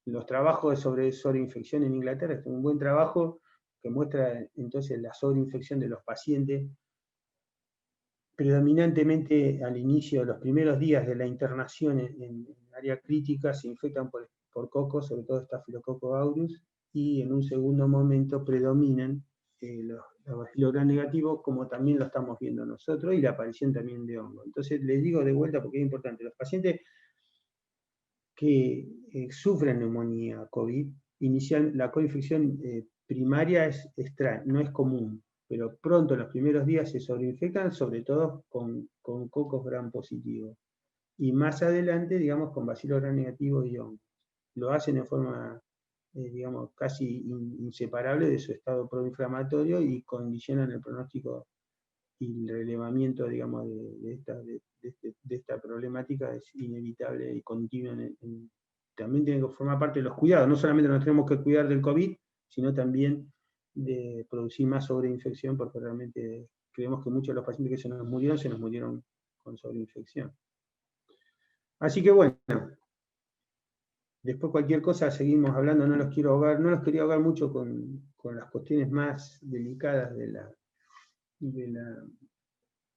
Los trabajos sobre sobreinfección en Inglaterra es un buen trabajo que muestra entonces la sobreinfección de los pacientes, predominantemente al inicio, los primeros días de la internación en área crítica, se infectan por cocos, sobre todo Staphylococcus aureus, y en un segundo momento predominan los Bacillus negativos, como también lo estamos viendo nosotros, y la aparición también de hongo. Entonces, les digo de vuelta porque es importante, los pacientes que sufren neumonía COVID, la coinfección primaria no es común, pero pronto en los primeros días se sobreinfectan, sobre todo con cocos gram positivos. Y más adelante, digamos, con Bacillus gram negativo y hongos. Lo hacen de forma, digamos, casi inseparable de su estado proinflamatorio y condicionan el pronóstico y el relevamiento, digamos, de esta problemática es inevitable y continua. También tiene que formar parte de los cuidados. No solamente nos tenemos que cuidar del COVID, sino también de producir más sobreinfección, porque realmente creemos que muchos de los pacientes que se nos murieron con sobreinfección. Así que bueno, Después cualquier cosa seguimos hablando, no los quiero ahogar, no los quería ahogar mucho con las cuestiones más delicadas de la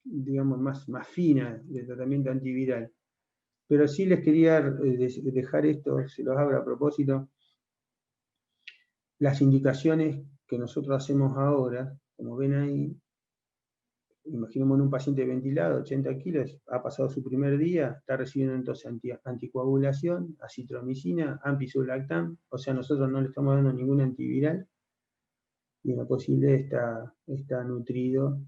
digamos, más finas del tratamiento antiviral. Pero sí les quería dejar esto, se los abro a propósito, las indicaciones que nosotros hacemos ahora, como ven ahí, imaginemos un paciente ventilado, 80 kilos, ha pasado su primer día, está recibiendo entonces anticoagulación, acitromicina, ampisulactam, o sea, nosotros no le estamos dando ningún antiviral, y en lo posible está nutrido,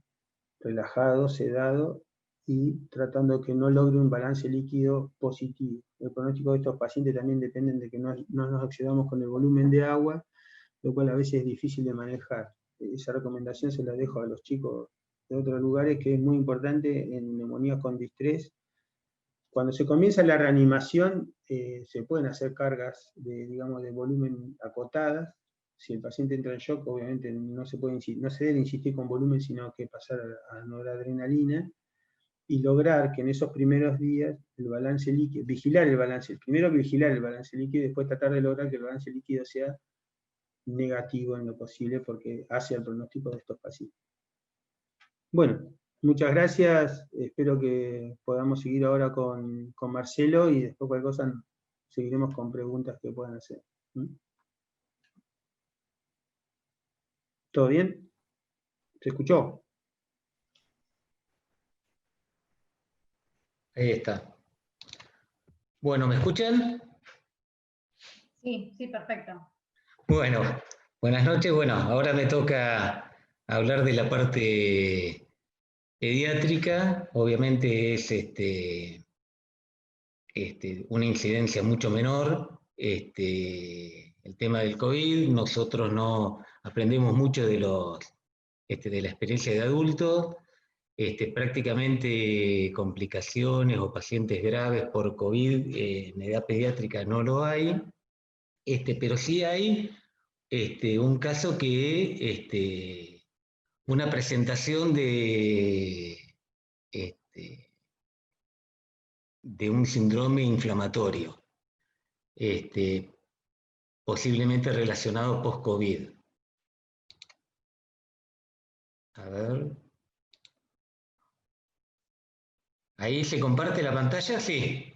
relajado, sedado, y tratando que no logre un balance líquido positivo. El pronóstico de estos pacientes también depende de que no nos excedamos con el volumen de agua, lo cual a veces es difícil de manejar. Esa recomendación se la dejo a los chicos de otros lugares, que es muy importante en neumonía con distrés. Cuando se comienza la reanimación, se pueden hacer cargas digamos, de volumen acotadas. Si el paciente entra en shock, obviamente no se debe insistir con volumen, sino que pasar a noradrenalina y lograr que en esos primeros días el balance líquido, vigilar el balance, primero vigilar el balance líquido y después tratar de lograr que el balance líquido sea negativo en lo posible, porque hace el pronóstico de estos pacientes. Bueno, muchas gracias, espero que podamos seguir ahora con Marcelo y después cualquier cosa seguiremos con preguntas que puedan hacer. ¿Todo bien? ¿Se escuchó? Ahí está. Bueno, ¿me escuchan? Sí, sí, perfecto. Bueno, buenas noches. Bueno, ahora me toca hablar de la parte pediátrica. Obviamente es una incidencia mucho menor. El tema del COVID, nosotros no aprendemos mucho de la experiencia de adultos. Prácticamente complicaciones o pacientes graves por COVID en edad pediátrica no lo hay, pero sí hay un caso que una presentación de un síndrome inflamatorio, posiblemente relacionado post-COVID. A ver. ¿Ahí se comparte la pantalla? Sí.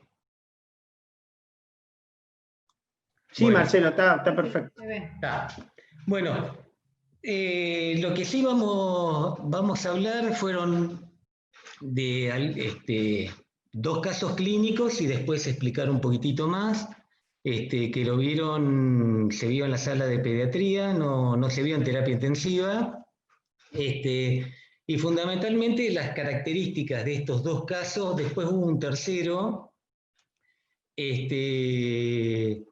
Sí, bueno. Marcelo, está perfecto. Está. Bueno, lo que sí vamos a hablar fueron de dos casos clínicos y después explicar un poquitito más, que se vio en la sala de pediatría, no se vio en terapia intensiva, y fundamentalmente las características de estos dos casos. Después hubo un tercero, que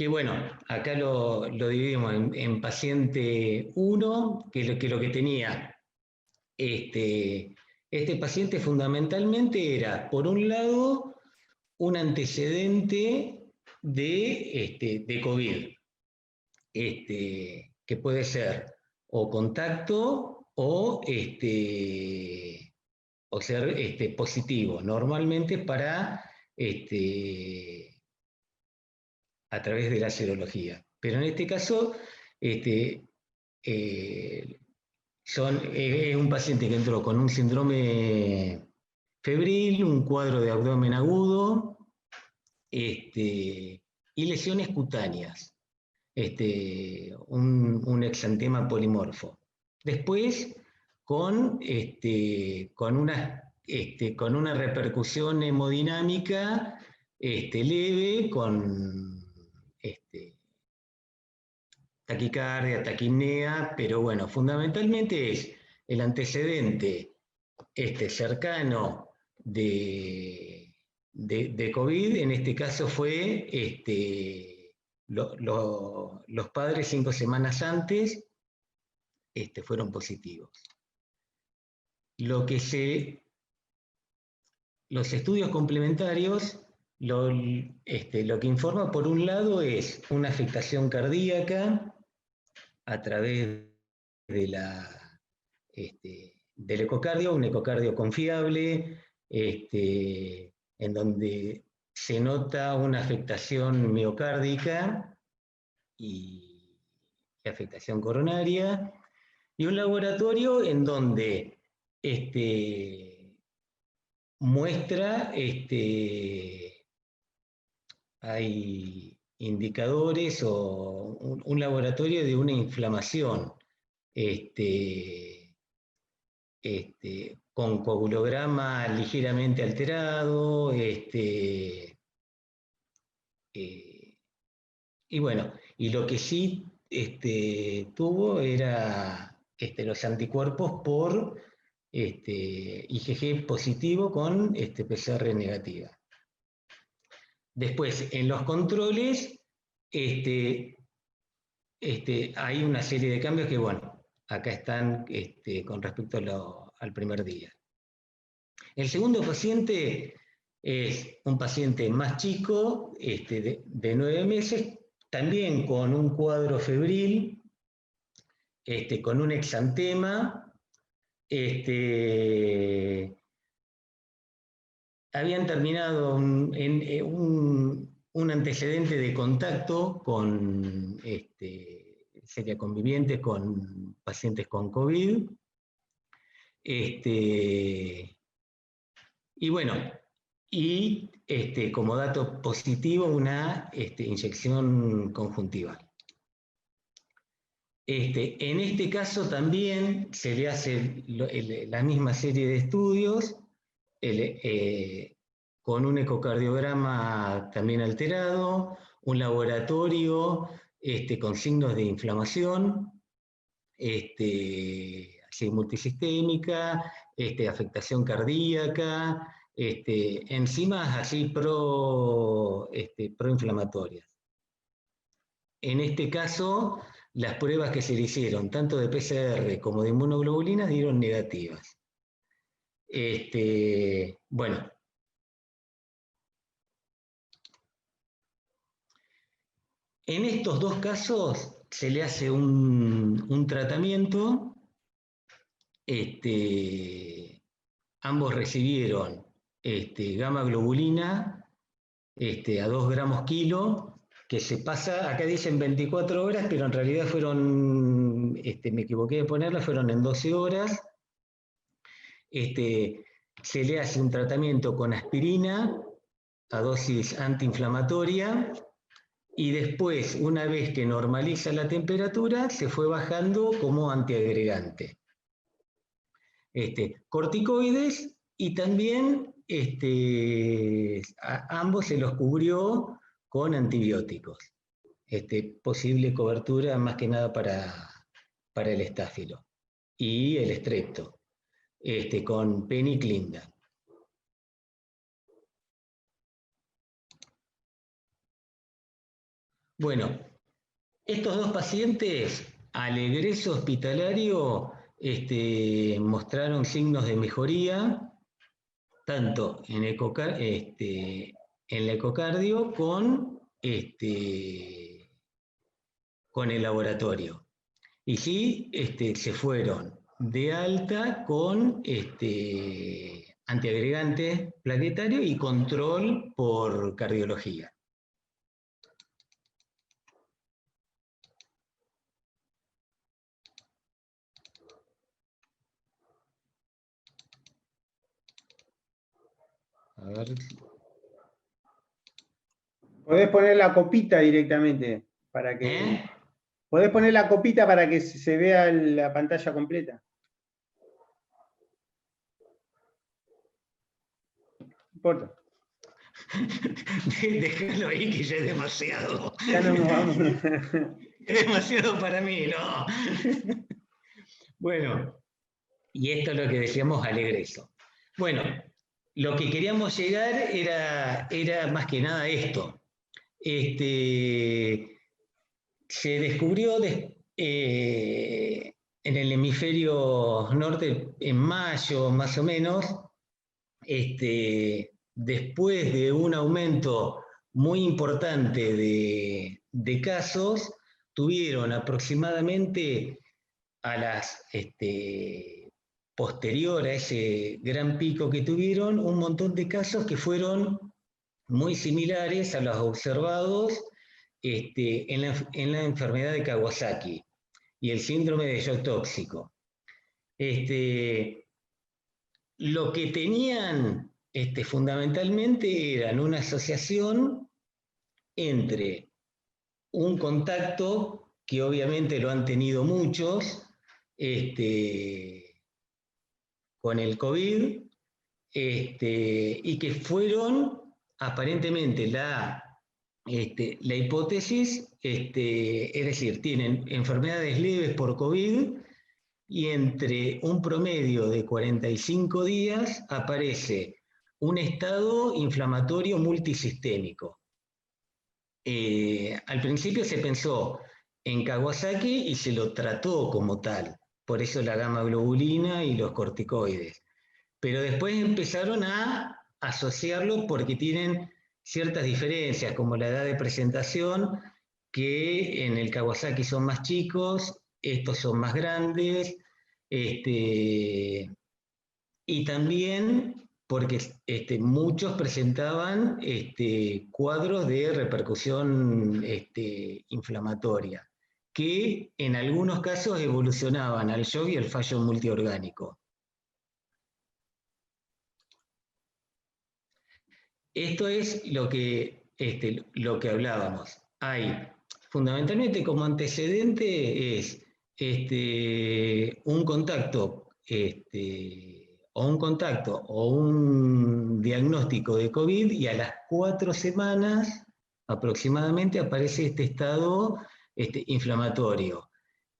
bueno, acá lo dividimos en paciente 1, que lo que tenía este paciente fundamentalmente era, por un lado, un antecedente de COVID, que puede ser o contacto o ser positivo, normalmente a través de la serología. Pero en este caso, es un paciente que entró con un síndrome febril, un cuadro de abdomen agudo, y lesiones cutáneas, un exantema polimorfo. Después, con una repercusión hemodinámica leve, con taquicardia, taquipnea, pero bueno, fundamentalmente es el antecedente cercano de COVID. En este caso fue los padres 5 semanas antes fueron positivos. Los estudios complementarios lo que informa, por un lado, es una afectación cardíaca a través del ecocardio, un ecocardio confiable, en donde se nota una afectación miocárdica y afectación coronaria, y un laboratorio en donde muestra, hay indicadores o un laboratorio de una inflamación, con coagulograma ligeramente alterado, y bueno, y lo que sí tuvo era los anticuerpos por IgG positivo con PCR negativa. Después, en los controles, hay una serie de cambios que, bueno, acá están con respecto al primer día. El segundo paciente es un paciente más chico, de 9 meses, también con un cuadro febril, con un exantema, habían terminado un antecedente de contacto con seria conviviente con pacientes con COVID. Y bueno, como dato positivo, una inyección conjuntival. En este caso también se le hace la misma serie de estudios, con un ecocardiograma también alterado, un laboratorio con signos de inflamación, así multisistémica, afectación cardíaca, enzimas así proinflamatorias. En este caso, las pruebas que se le hicieron, tanto de PCR como de inmunoglobulinas, dieron negativas. Bueno. En estos dos casos se le hace un tratamiento. Ambos recibieron gamma globulina a 2 gramos kilo, que se pasa, acá dicen 24 horas, pero en realidad fueron, me equivoqué de ponerla, fueron en 12 horas. Se le hace un tratamiento con aspirina a dosis antiinflamatoria, y después, una vez que normaliza la temperatura, se fue bajando como antiagregante. Corticoides, y también a ambos se los cubrió con antibióticos. Posible cobertura más que nada para el estáfilo y el estrepto, con peniclinda. Bueno, estos dos pacientes al egreso hospitalario mostraron signos de mejoría, tanto en el ecocardio con el laboratorio. Y sí, se fueron de alta con antiagregante planetario y control por cardiología. A ver. Podés poner la copita directamente para que. Podés poner la copita para que se vea la pantalla completa. No importa. Déjalo ahí, que ya es demasiado. Ya no nos vamos. Es demasiado para mí, ¿no? Bueno, y esto es lo que decíamos al egreso. Bueno, lo que queríamos llegar era más que nada esto. Se descubrió en el hemisferio norte en mayo, más o menos, después de un aumento muy importante de casos, tuvieron aproximadamente a las posterior a ese gran pico que tuvieron, un montón de casos que fueron muy similares a los observados en la enfermedad de Kawasaki y el síndrome de shock tóxico. Lo que tenían fundamentalmente eran una asociación entre un contacto, que obviamente lo han tenido muchos, con el COVID, y que fueron aparentemente la hipótesis, es decir, tienen enfermedades leves por COVID y entre un promedio de 45 días aparece un estado inflamatorio multisistémico. Al principio se pensó en Kawasaki y se lo trató como tal, por eso la gamma globulina y los corticoides. Pero después empezaron a asociarlo porque tienen ciertas diferencias, como la edad de presentación, que en el Kawasaki son más chicos, estos son más grandes, y también porque muchos presentaban cuadros de repercusión inflamatoria, que en algunos casos evolucionaban al shock y al fallo multiorgánico. Esto es lo que hablábamos. Hay, fundamentalmente como antecedente, es un contacto o un diagnóstico de COVID, y a las 4 semanas aproximadamente aparece este estado inflamatorio.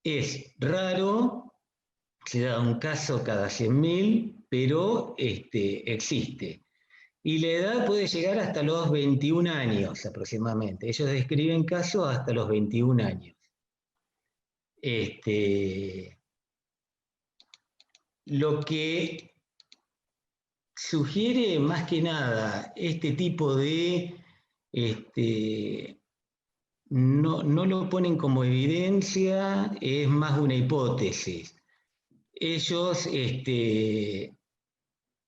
Es raro, se da un caso cada 100.000, pero existe. Y la edad puede llegar hasta los 21 años aproximadamente. Ellos describen casos hasta los 21 años. Lo que sugiere más que nada este tipo de... no lo ponen como evidencia, es más una hipótesis. Ellos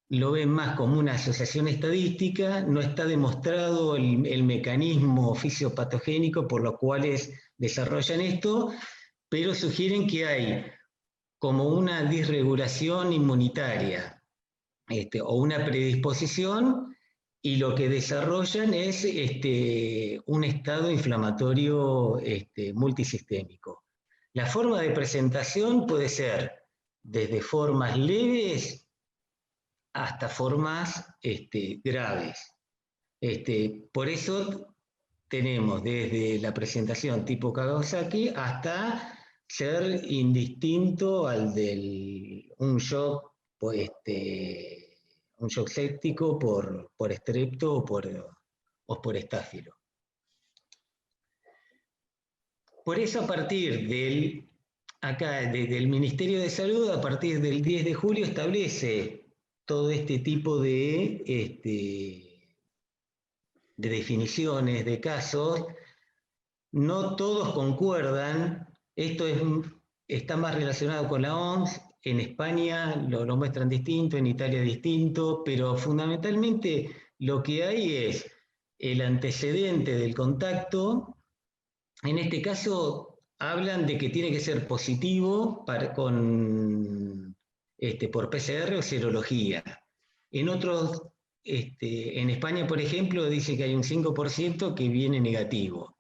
lo ven más como una asociación estadística, no está demostrado el mecanismo fisiopatogénico por los cuales desarrollan esto, pero sugieren que hay como una disregulación inmunitaria o una predisposición, y lo que desarrollan es un estado inflamatorio multisistémico. La forma de presentación puede ser desde formas leves hasta formas graves. Por eso tenemos desde la presentación tipo Kawasaki hasta ser indistinto al de un shock séptico por estrepto o por estáfilo. Por eso, a partir desde el Ministerio de Salud, a partir del 10 de julio, establece todo este tipo de definiciones de casos. No todos concuerdan, esto está más relacionado con la OMS, en España lo muestran distinto, en Italia distinto, pero fundamentalmente lo que hay es el antecedente del contacto. En este caso hablan de que tiene que ser positivo por PCR o serología. En otros, en España, por ejemplo, dice que hay un 5% que viene negativo.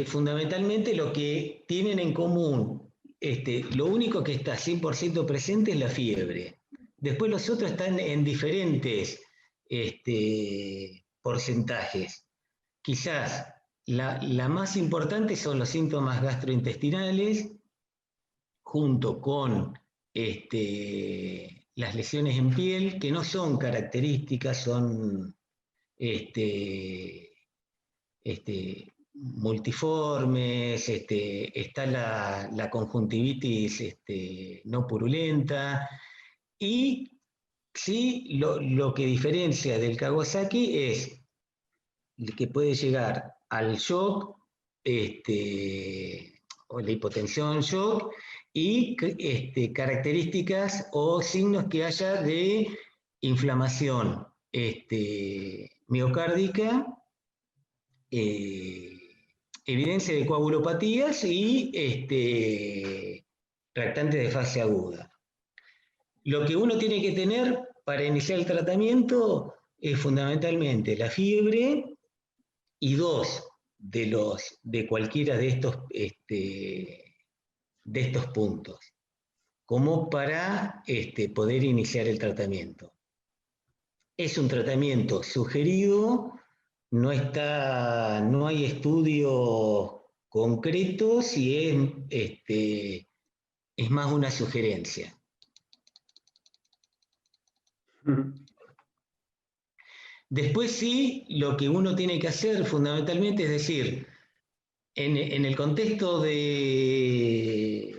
Fundamentalmente lo que tienen en común, lo único que está 100% presente es la fiebre. Después los otros están en diferentes porcentajes. Quizás la más importante son los síntomas gastrointestinales, junto con las lesiones en piel, que no son características, son multiformes, está la conjuntivitis no purulenta, y sí lo que diferencia del Kawasaki es que puede llegar al shock o la hipotensión shock, y características o signos que haya de inflamación miocárdica, evidencia de coagulopatías y reactantes de fase aguda. Lo que uno tiene que tener para iniciar el tratamiento es fundamentalmente la fiebre y dos de cualquiera de estos puntos, como para poder iniciar el tratamiento. Es un tratamiento sugerido, no hay estudios concretos y es más una sugerencia. Después sí, lo que uno tiene que hacer fundamentalmente es decir, en el contexto de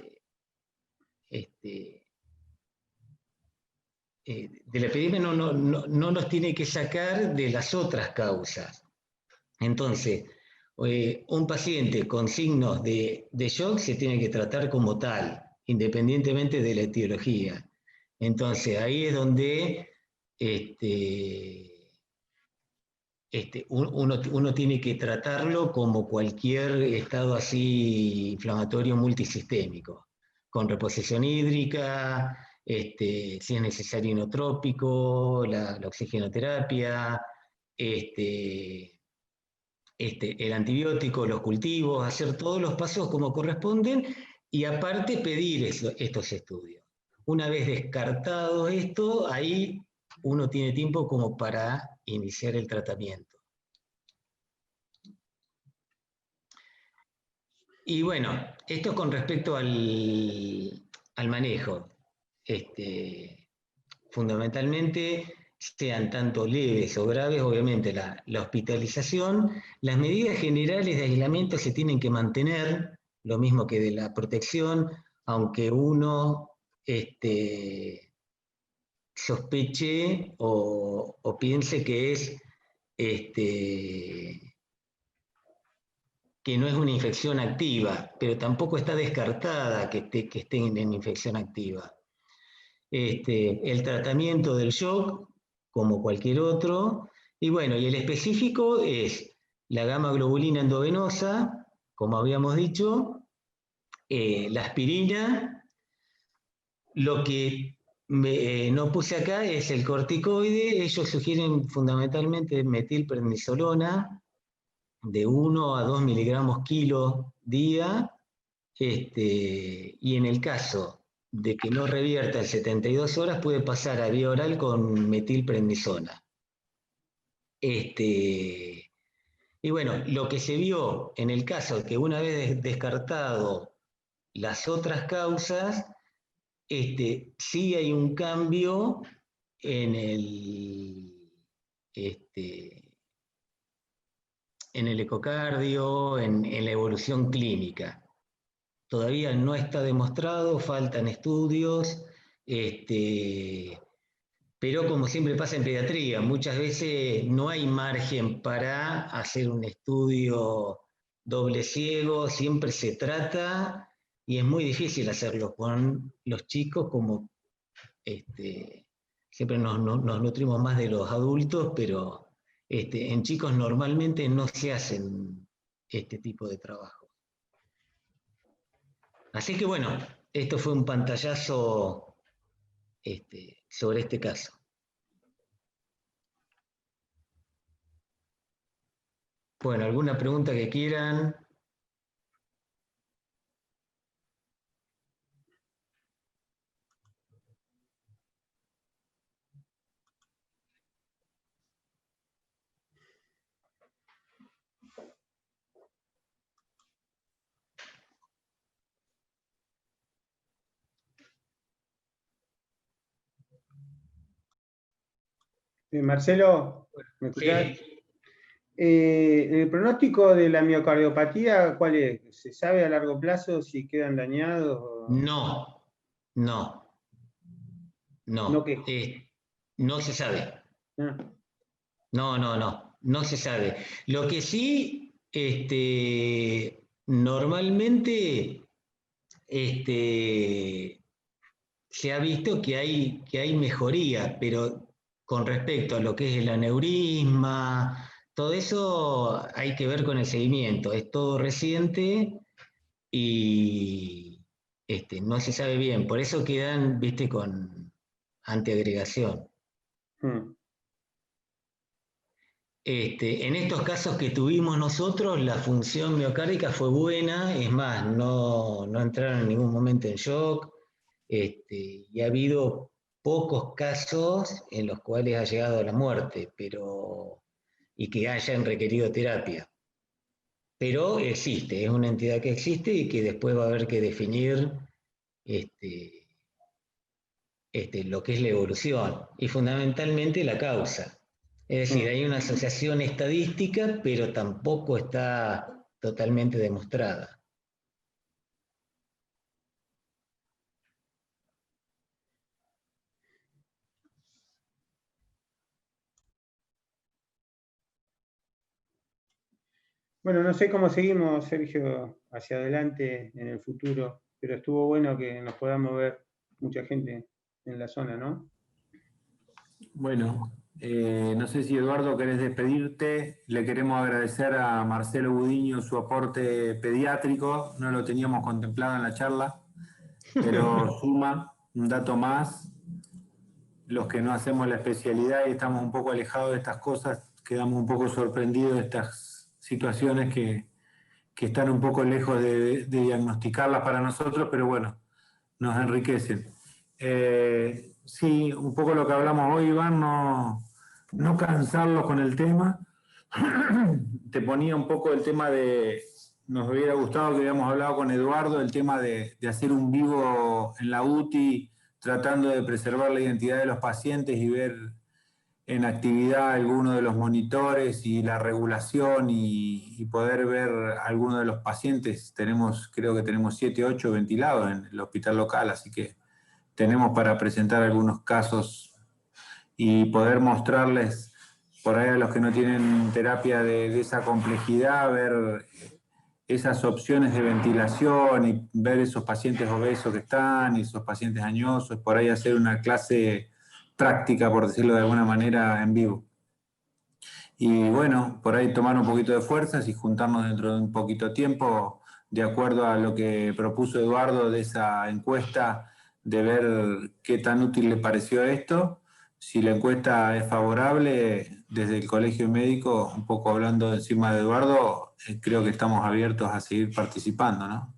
la epidemia no nos tiene que sacar de las otras causas. Entonces, un paciente con signos de shock se tiene que tratar como tal, independientemente de la etiología. Entonces, ahí es donde uno tiene que tratarlo como cualquier estado así inflamatorio multisistémico, con reposición hídrica, si es necesario inotrópico, la oxigenoterapia, el antibiótico, los cultivos, hacer todos los pasos como corresponden y aparte pedir estos estudios. Una vez descartado esto, ahí uno tiene tiempo como para iniciar el tratamiento. Y bueno, esto con respecto al manejo. Fundamentalmente, sean tanto leves o graves, obviamente la hospitalización, las medidas generales de aislamiento se tienen que mantener, lo mismo que de la protección, aunque uno sospeche o piense que es que no es una infección activa, pero tampoco está descartada que esté en infección activa. El tratamiento del shock, como cualquier otro, y bueno, y el específico es la gamma globulina endovenosa, como habíamos dicho, la aspirina. Lo que no puse acá es el corticoide. Ellos sugieren fundamentalmente metilprednisolona de 1 a 2 miligramos kilo día, y en el caso de que no revierta en 72 horas puede pasar a vía oral con metilprednisona. Y bueno, lo que se vio en el caso de que una vez descartado las otras causas, sí hay un cambio en el ecocardio, en la evolución clínica. Todavía no está demostrado, faltan estudios, pero como siempre pasa en pediatría, muchas veces no hay margen para hacer un estudio doble ciego, siempre se trata, y es muy difícil hacerlo con los chicos, como siempre nos nutrimos más de los adultos, pero en chicos normalmente no se hacen este tipo de trabajo. Así que bueno, esto fue un pantallazo sobre este caso. Bueno, ¿alguna pregunta que quieran? Marcelo, ¿me escuchás? Sí. ¿El pronóstico de la miocardiopatía cuál es? ¿Se sabe a largo plazo si quedan dañados? No. ¿No qué? No se sabe. Ah. No se sabe. Lo que sí, normalmente se ha visto que hay mejoría, pero con respecto a lo que es el aneurisma, todo eso hay que ver con el seguimiento. Es todo reciente y no se sabe bien. Por eso quedan, viste, con antiagregación. En estos casos que tuvimos nosotros, la función miocárdica fue buena, es más, no entraron en ningún momento en shock, y ha habido pocos casos en los cuales ha llegado a la muerte, y que hayan requerido terapia. Pero existe, es una entidad que existe y que después va a haber que definir lo que es la evolución y fundamentalmente la causa. Es decir, hay una asociación estadística, pero tampoco está totalmente demostrada. Bueno, no sé cómo seguimos, Sergio, hacia adelante en el futuro, pero estuvo bueno que nos podamos ver mucha gente en la zona, ¿no? Bueno, no sé si Eduardo querés despedirte. Le queremos agradecer a Marcelo Gudiño su aporte pediátrico. No lo teníamos contemplado en la charla, pero suma un dato más. Los que no hacemos la especialidad y estamos un poco alejados de estas cosas, quedamos un poco sorprendidos de estas situaciones que están un poco lejos de diagnosticarlas para nosotros, pero bueno, nos enriquecen. Sí, un poco lo que hablamos hoy, Iván, no cansarlos con el tema. Te ponía un poco el tema de, nos hubiera gustado que hubiéramos hablado con Eduardo, el tema de hacer un vivo en la UTI, tratando de preservar la identidad de los pacientes y ver en actividad algunos de los monitores y la regulación y poder ver algunos de los pacientes. Creo que tenemos 7, 8 ventilados en el hospital local, así que tenemos para presentar algunos casos y poder mostrarles por ahí a los que no tienen terapia de esa complejidad, ver esas opciones de ventilación y ver esos pacientes obesos que están y esos pacientes añosos, por ahí hacer una clase práctica, por decirlo de alguna manera, en vivo. Y bueno, por ahí tomar un poquito de fuerzas y juntarnos dentro de un poquito de tiempo, de acuerdo a lo que propuso Eduardo de esa encuesta, de ver qué tan útil le pareció esto. Si la encuesta es favorable, desde el Colegio Médico, un poco hablando encima de Eduardo, creo que estamos abiertos a seguir participando, ¿no?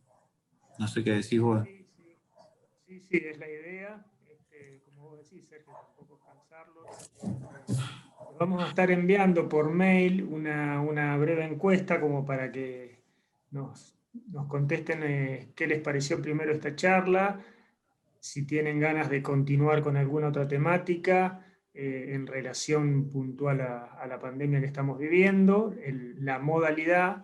No sé qué decís vos. Sí, es la idea. Como vos decís, Sergio, tampoco cansarlos. Vamos a estar enviando por mail una breve encuesta como para que nos contesten qué les pareció primero esta charla, si tienen ganas de continuar con alguna otra temática en relación puntual a la pandemia que estamos viviendo, la modalidad.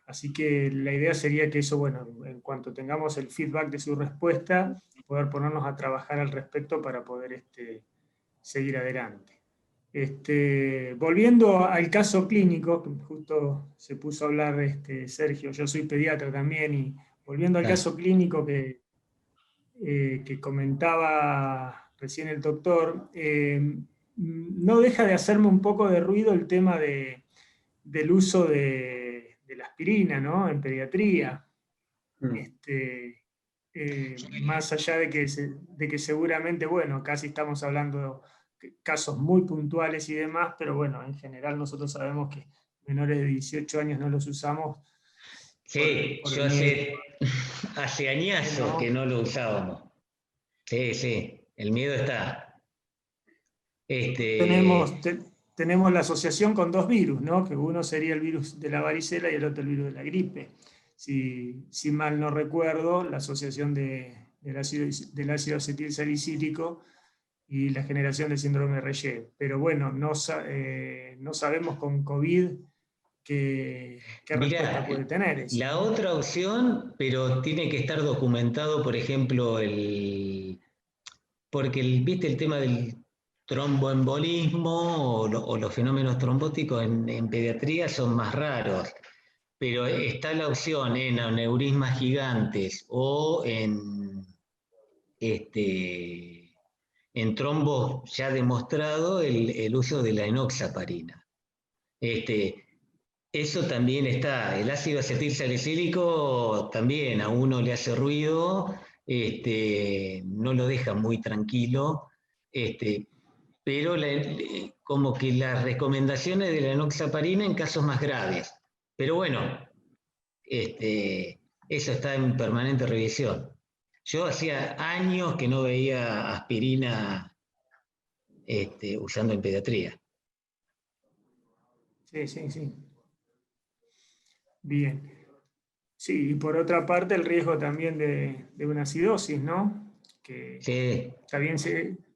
Así que la idea sería que eso, bueno, en cuanto tengamos el feedback de su respuesta, poder ponernos a trabajar al respecto para poder seguir adelante. Volviendo al caso clínico, que justo se puso a hablar Sergio, yo soy pediatra también, y volviendo al caso clínico que comentaba recién el doctor, no deja de hacerme un poco de ruido el tema del uso de la aspirina, ¿no?, en pediatría. Más allá de que seguramente, bueno, casi estamos hablando de casos muy puntuales y demás, pero bueno, en general nosotros sabemos que menores de 18 años no los usamos. Sí, yo hace añazos que no lo usábamos. Sí, el miedo está. Tenemos la asociación con dos virus, ¿no?, que uno sería el virus de la varicela y el otro el virus de la gripe. Si mal no recuerdo, la asociación del ácido acetilsalicílico y la generación del síndrome de Reye. Pero bueno, no sabemos con COVID qué respuesta puede tener eso. La otra opción, pero tiene que estar documentado, por ejemplo, porque viste el tema del tromboembolismo o los fenómenos trombóticos en pediatría son más raros. Pero está la opción en aneurismas gigantes o en en trombos ya demostrado el uso de la enoxaparina. Eso también está, el ácido acetilsalicílico también a uno le hace ruido, no lo deja muy tranquilo, pero como que las recomendaciones de la enoxaparina en casos más graves. Pero bueno, eso está en permanente revisión. Yo hacía años que no veía aspirina usando en pediatría. Sí, sí, sí. Bien. Sí, y por otra parte el riesgo también de una acidosis, ¿no? Que Sí, está bien,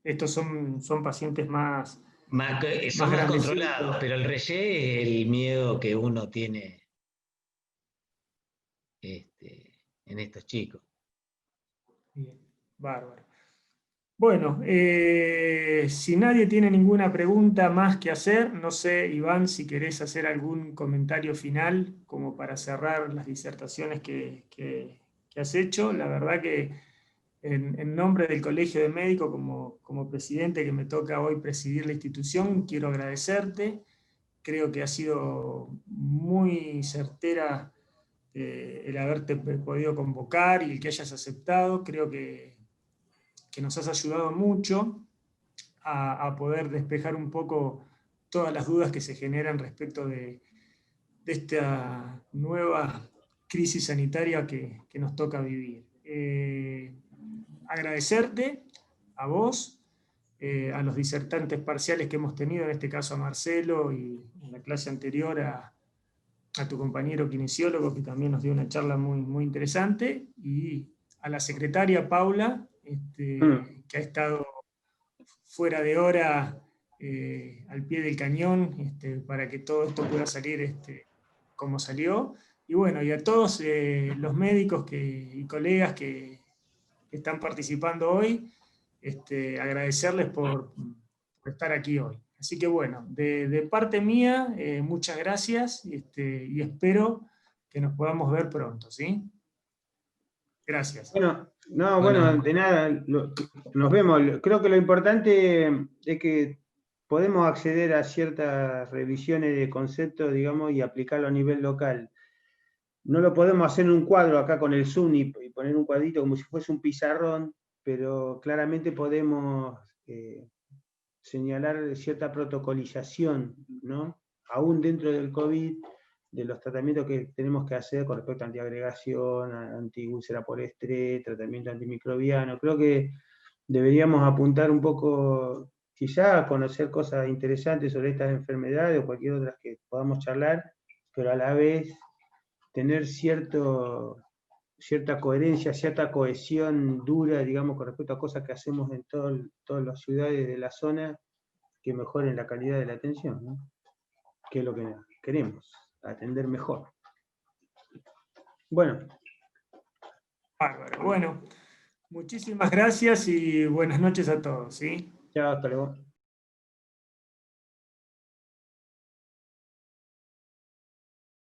estos son pacientes más son más controlados, grandecitos. pero el reyé es el miedo que uno tiene en estos chicos. Bien, bárbaro. Bueno, si nadie tiene ninguna pregunta más que hacer, no sé, Iván, si querés hacer algún comentario final como para cerrar las disertaciones que has hecho. La verdad que en nombre del Colegio de Médicos, como presidente que me toca hoy presidir la institución, quiero agradecerte. Creo que ha sido muy certera el haberte podido convocar y el que hayas aceptado. Creo que nos has ayudado mucho a poder despejar un poco todas las dudas que se generan respecto de esta nueva crisis sanitaria que nos toca vivir. Agradecerte a vos, a los disertantes parciales que hemos tenido, en este caso a Marcelo y en la clase anterior a tu compañero kinesiólogo que también nos dio una charla muy, muy interesante, y a la secretaria Paula, que ha estado fuera de hora al pie del cañón para que todo esto pueda salir como salió. Y bueno, y a todos los médicos y colegas que están participando hoy, agradecerles por estar aquí hoy. Así que bueno, de parte mía, muchas gracias y espero que nos podamos ver pronto, ¿sí? Gracias. Bueno, no, Bueno. bueno, de nada, nos vemos. Creo que lo importante es que podemos acceder a ciertas revisiones de conceptos, digamos, y aplicarlo a nivel local. No lo podemos hacer en un cuadro acá con el Zoom y poner un cuadrito como si fuese un pizarrón, pero claramente podemos señalar cierta protocolización, ¿no? Aún dentro del COVID, de los tratamientos que tenemos que hacer con respecto a antiagregación, antiúlcera por estrés, tratamiento antimicrobiano. Creo que deberíamos apuntar un poco, quizá a conocer cosas interesantes sobre estas enfermedades o cualquier otra que podamos charlar, pero a la vez tener cierta coherencia, cierta cohesión dura, digamos, con respecto a cosas que hacemos en todas las ciudades de la zona que mejoren la calidad de la atención, ¿no? Que es lo que queremos, atender mejor. Bueno. Bárbaro. Bueno, muchísimas gracias y buenas noches a todos, ¿sí? Chao, hasta luego.